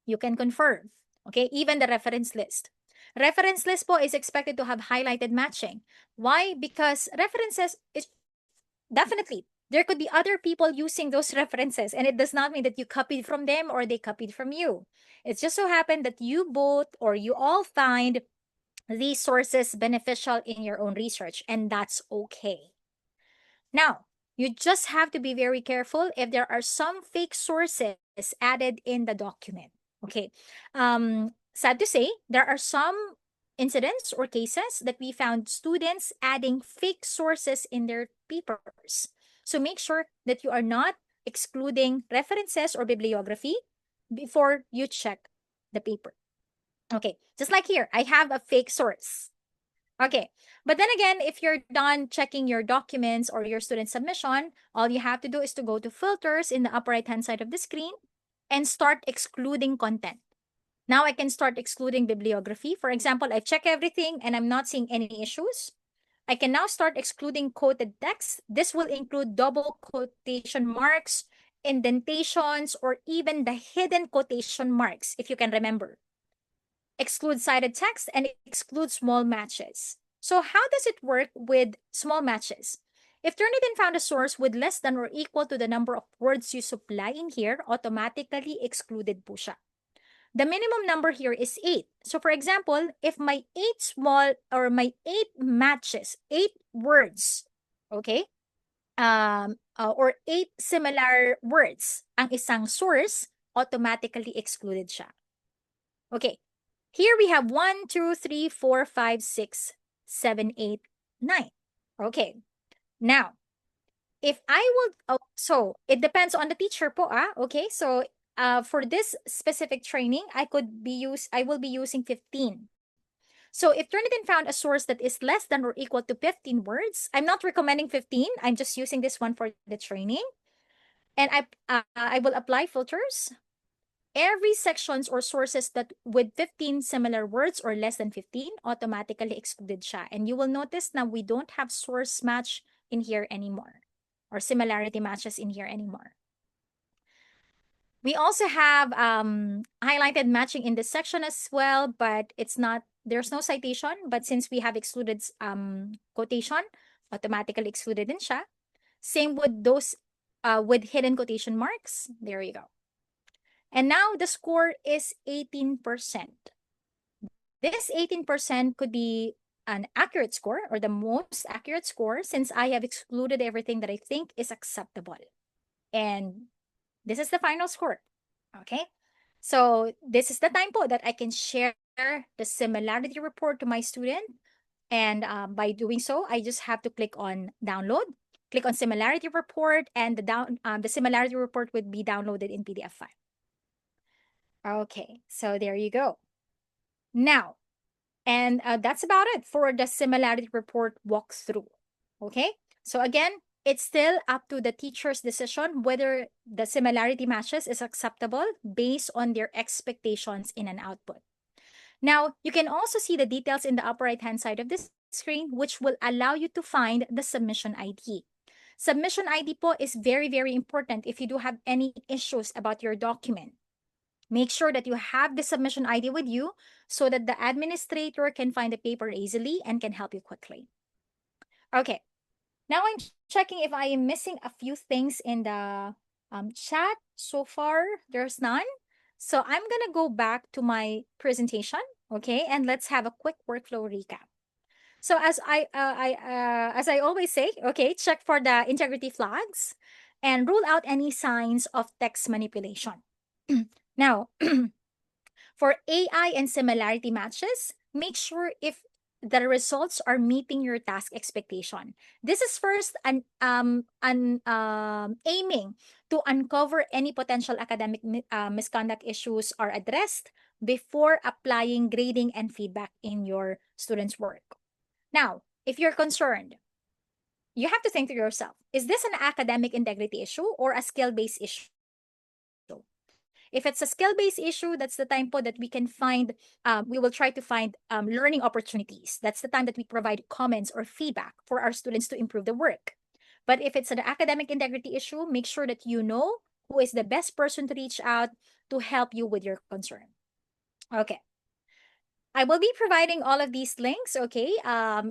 you can confirm, okay, even the reference list. Reference list po is expected to have highlighted matching. Why? Because references is definitely, there could be other people using those references, and it does not mean that you copied from them or they copied from you. It just so happened that you both or you all find these sources beneficial in your own research, and that's okay. Now, you just have to be very careful if there are some fake sources added in the document. Okay. Sad to say, there are some incidents or cases that we found students adding fake sources in their papers. So make sure that you are not excluding references or bibliography before you check the paper. Okay, just like here, I have a fake source. Okay, but then again, if you're done checking your documents or your student submission, all you have to do is to go to filters in the upper right-hand side of the screen and start excluding content. Now I can start excluding bibliography. For example, I've checked everything and I'm not seeing any issues. I can now start excluding quoted text. This will include double quotation marks, indentations, or even the hidden quotation marks, if you can remember. Exclude cited text and exclude small matches. So how does it work with small matches? If Turnitin found a source with less than or equal to the number of words you supply in here, automatically excluded po siya. The minimum number here is 8. So for example, if my 8 matches, 8 words, okay, or 8 similar words, ang isang source, automatically excluded siya. Okay, here we have 1, 2, 3, 4, 5, 6, 7, 8, 9. Okay, now, if I will, so it depends on the teacher po, okay? So for this specific training, I will be using 15. So if Turnitin found a source that is less than or equal to 15 words, I'm not recommending 15. I'm just using this one for the training. And I will apply filters. Every sections or sources that with 15 similar words or less than 15 automatically excluded siya. And you will notice now we don't have source match in here anymore or similarity matches in here anymore. We also have highlighted matching in this section as well, but there's no citation. But since we have excluded quotation, automatically excluded din siya. Same with those with hidden quotation marks. There you go. And now the score is 18%. This 18% could be an accurate score or the most accurate score since I have excluded everything that I think is acceptable. And this is the final score. Okay? So this is the time po that I can share the similarity report to my student. And by doing so, I just have to click on download, click on similarity report, and the similarity report would be downloaded in PDF file. Okay, so there you go. Now, and that's about it for the similarity report walkthrough. Okay, so again, it's still up to the teacher's decision whether the similarity matches is acceptable based on their expectations in an output. Now, you can also see the details in the upper right-hand side of this screen, which will allow you to find the submission ID. Submission ID po is very, very important if you do have any issues about your document. Make sure that you have the submission ID with you so that the administrator can find the paper easily and can help you quickly. Okay, now I'm checking if I am missing a few things in the chat. So far, there's none. So I'm going to go back to my presentation, okay? And let's have a quick workflow recap. So as I always say, okay, check for the integrity flags and rule out any signs of text manipulation. Now, for AI and similarity matches, make sure if the results are meeting your task expectation. This is first aiming to uncover any potential academic misconduct issues are addressed before applying grading and feedback in your students' work. Now, if you're concerned, you have to think to yourself, is this an academic integrity issue or a skill-based issue? If it's a skill-based issue, that's the time po that we can find, we will try to find learning opportunities. That's the time that we provide comments or feedback for our students to improve the work. But if it's an academic integrity issue, make sure that you know who is the best person to reach out to help you with your concern. Okay. I will be providing all of these links, okay,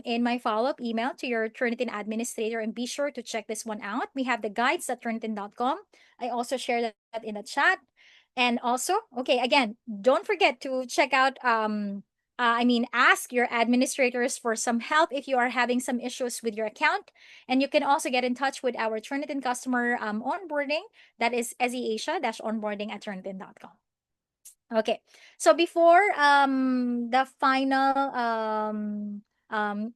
in my follow-up email to your Turnitin administrator, and be sure to check this one out. We have the guides at turnitin.com. I also share that in the chat. And also, okay, again, don't forget to check out, ask your administrators for some help if you are having some issues with your account. And you can also get in touch with our Turnitin customer onboarding. That is onboarding at turnitin.com. Okay. So before the final um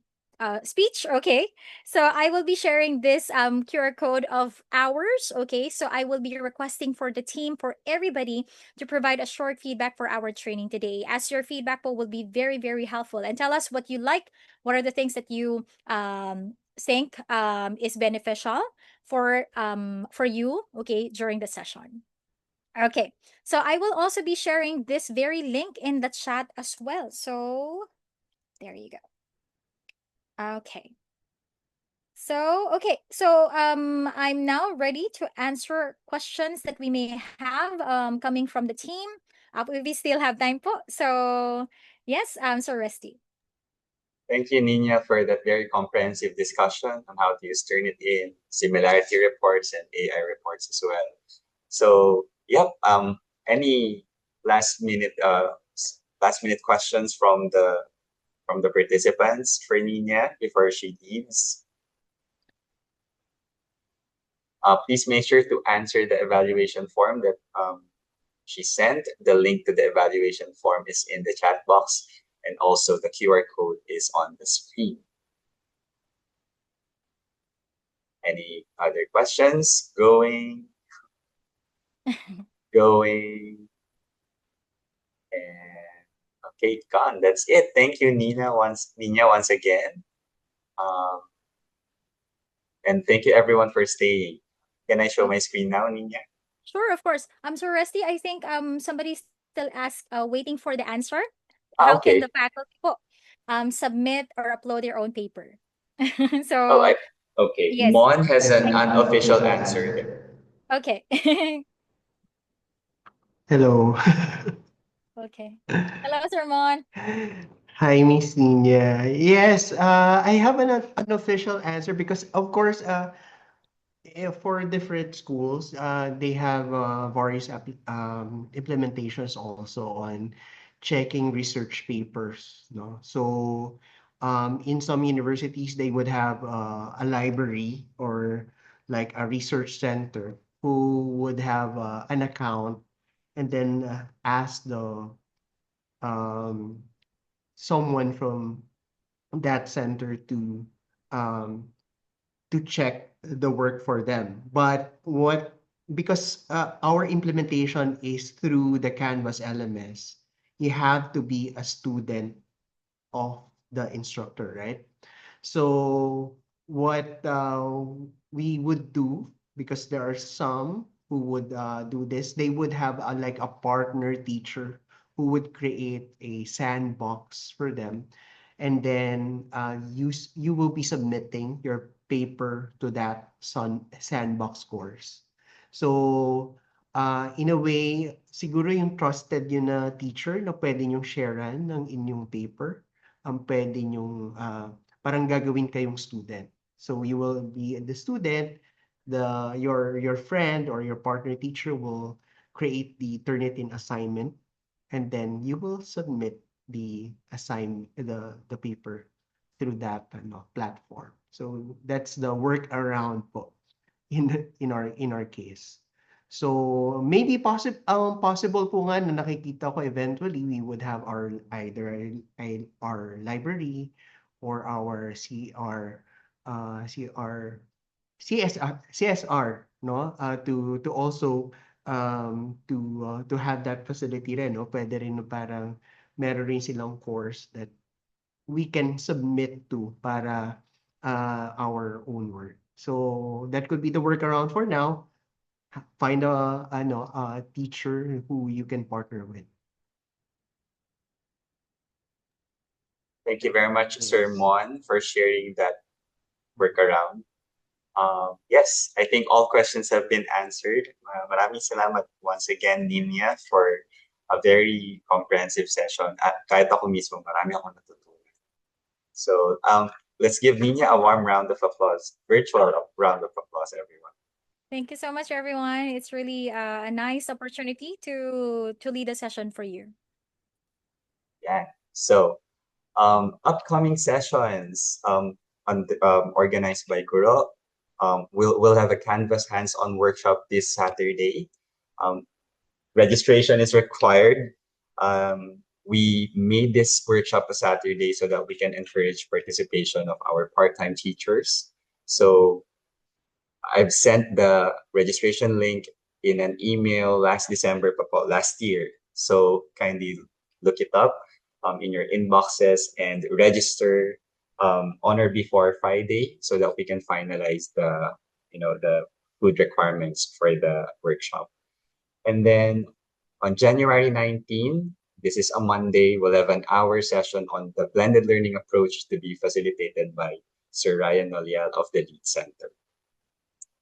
speech, okay? So I will be sharing this QR code of ours, okay? So I will be requesting for the team, for everybody, to provide a short feedback for our training today, as your feedback will be very, very helpful, and tell us what you like, what are the things that you think is beneficial for you, okay, during the session. Okay, so I will also be sharing this very link in the chat as well. So there you go. Okay. So, okay. So I'm now ready to answer questions that we may have coming from the team. We still have time po. So yes, so Rusty. Thank you, Nina, for that very comprehensive discussion on how to use Turnitin, similarity reports, and AI reports as well. So, yep. Any last minute questions from the participants for Nina before she leaves? Please make sure to answer the evaluation form that she sent. The link to the evaluation form is in the chat box, and also the QR code is on the screen. Any other questions? Going. And okay, gone. That's it. Thank you, Nina, once again. And thank you everyone for staying. Can I show my screen now, Nina? Sure, of course. So Rusty, I think somebody still waiting for the answer. How can the Okay. faculty submit or upload their own paper? Oh, So okay. yes. Mon has an unofficial answer there. Okay. Hello. Okay. Hello, Sir Mon. Hi, Miss Nina. Yes, I have an unofficial answer because, of course, for different schools, they have various implementations also on checking research papers. No, so in some universities they would have a library or like a research center who would have an account and then ask the um, someone from that center um, to check the work for them. But what because our implementation is through the Canvas LMS, you have to be a student of the instructor, right? So what we would do, because there are some who would do this, they would have like a partner teacher who would create a sandbox for them, and then you will be submitting your paper to that sandbox course. So in a way, siguro yung trusted yun na teacher na pwede niyong sharean ng inyong paper, ang pwede niyong parang gagawin kayong student. So you will be the student, your friend or your partner teacher will create the Turnitin assignment, and then you will submit the paper through that platform. So that's the workaround po in our case. So maybe possible po nga na nakikita ko eventually we would have our library or our CSR, no, to also to have that facility rin, no, pwede rin no, parang meron rin silang course that we can submit to para our own work. So that could be the workaround for now. Find a teacher who you can partner with. Thank you very much, Sir Yes. Mon, for sharing that workaround. Yes, I think all questions have been answered. Maraming salamat once again, Ninya, for a very comprehensive session. At kahit ako mismo, marami akong natutunan. So let's give Ninya a warm round of applause, virtual round of applause, everyone. Thank you so much, everyone. It's really a nice opportunity to lead a session for you. Yeah. So upcoming sessions organized by GURO. We'll have a Canvas hands-on workshop this Saturday. Registration is required. We made this workshop a Saturday so that we can encourage participation of our part-time teachers. So I've sent the registration link in an email last December, last year. So kindly look it up in your inboxes and register on or before Friday so that we can finalize the food requirements for the workshop. And then on January 19, this is a Monday, we'll have an hour session on the blended learning approach to be facilitated by Sir Ryan Nolial of the Lead Center.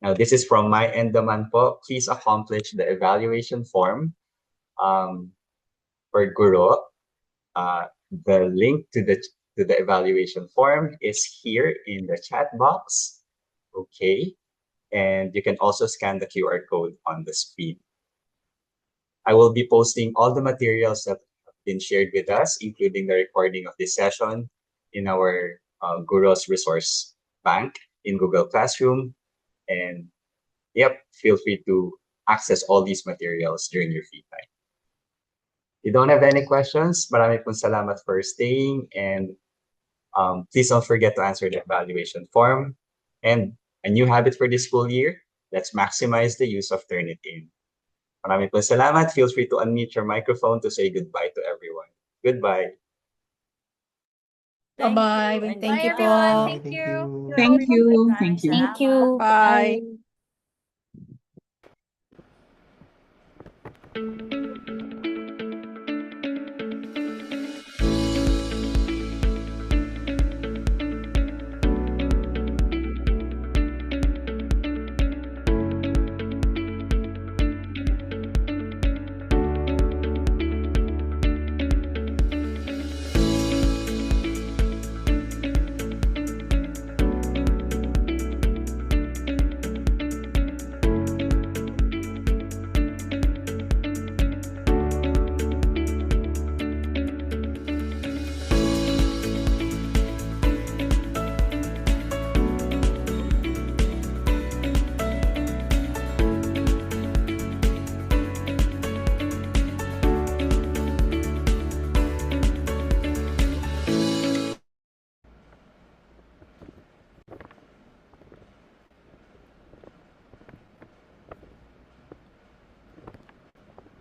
Now, this is from my end naman po. Please accomplish the evaluation form for GURO. The link to the evaluation form is here in the chat box. Okay. And you can also scan the QR code on the screen. I will be posting all the materials that have been shared with us, including the recording of this session in our GURO's resource bank in Google Classroom. And yep, feel free to access all these materials during your free time. If you don't have any questions, marami pong salamat for staying, and please don't forget to answer the evaluation form. And a new habit for this school year, let's maximize the use of Turnitin. Marami pong salamat. Feel free to unmute your microphone to say goodbye to everyone. Goodbye. Bye-bye. Bye, Thank you everyone. po. Thank Thank you. you. Thank you. Thank you. Thank you. Bye.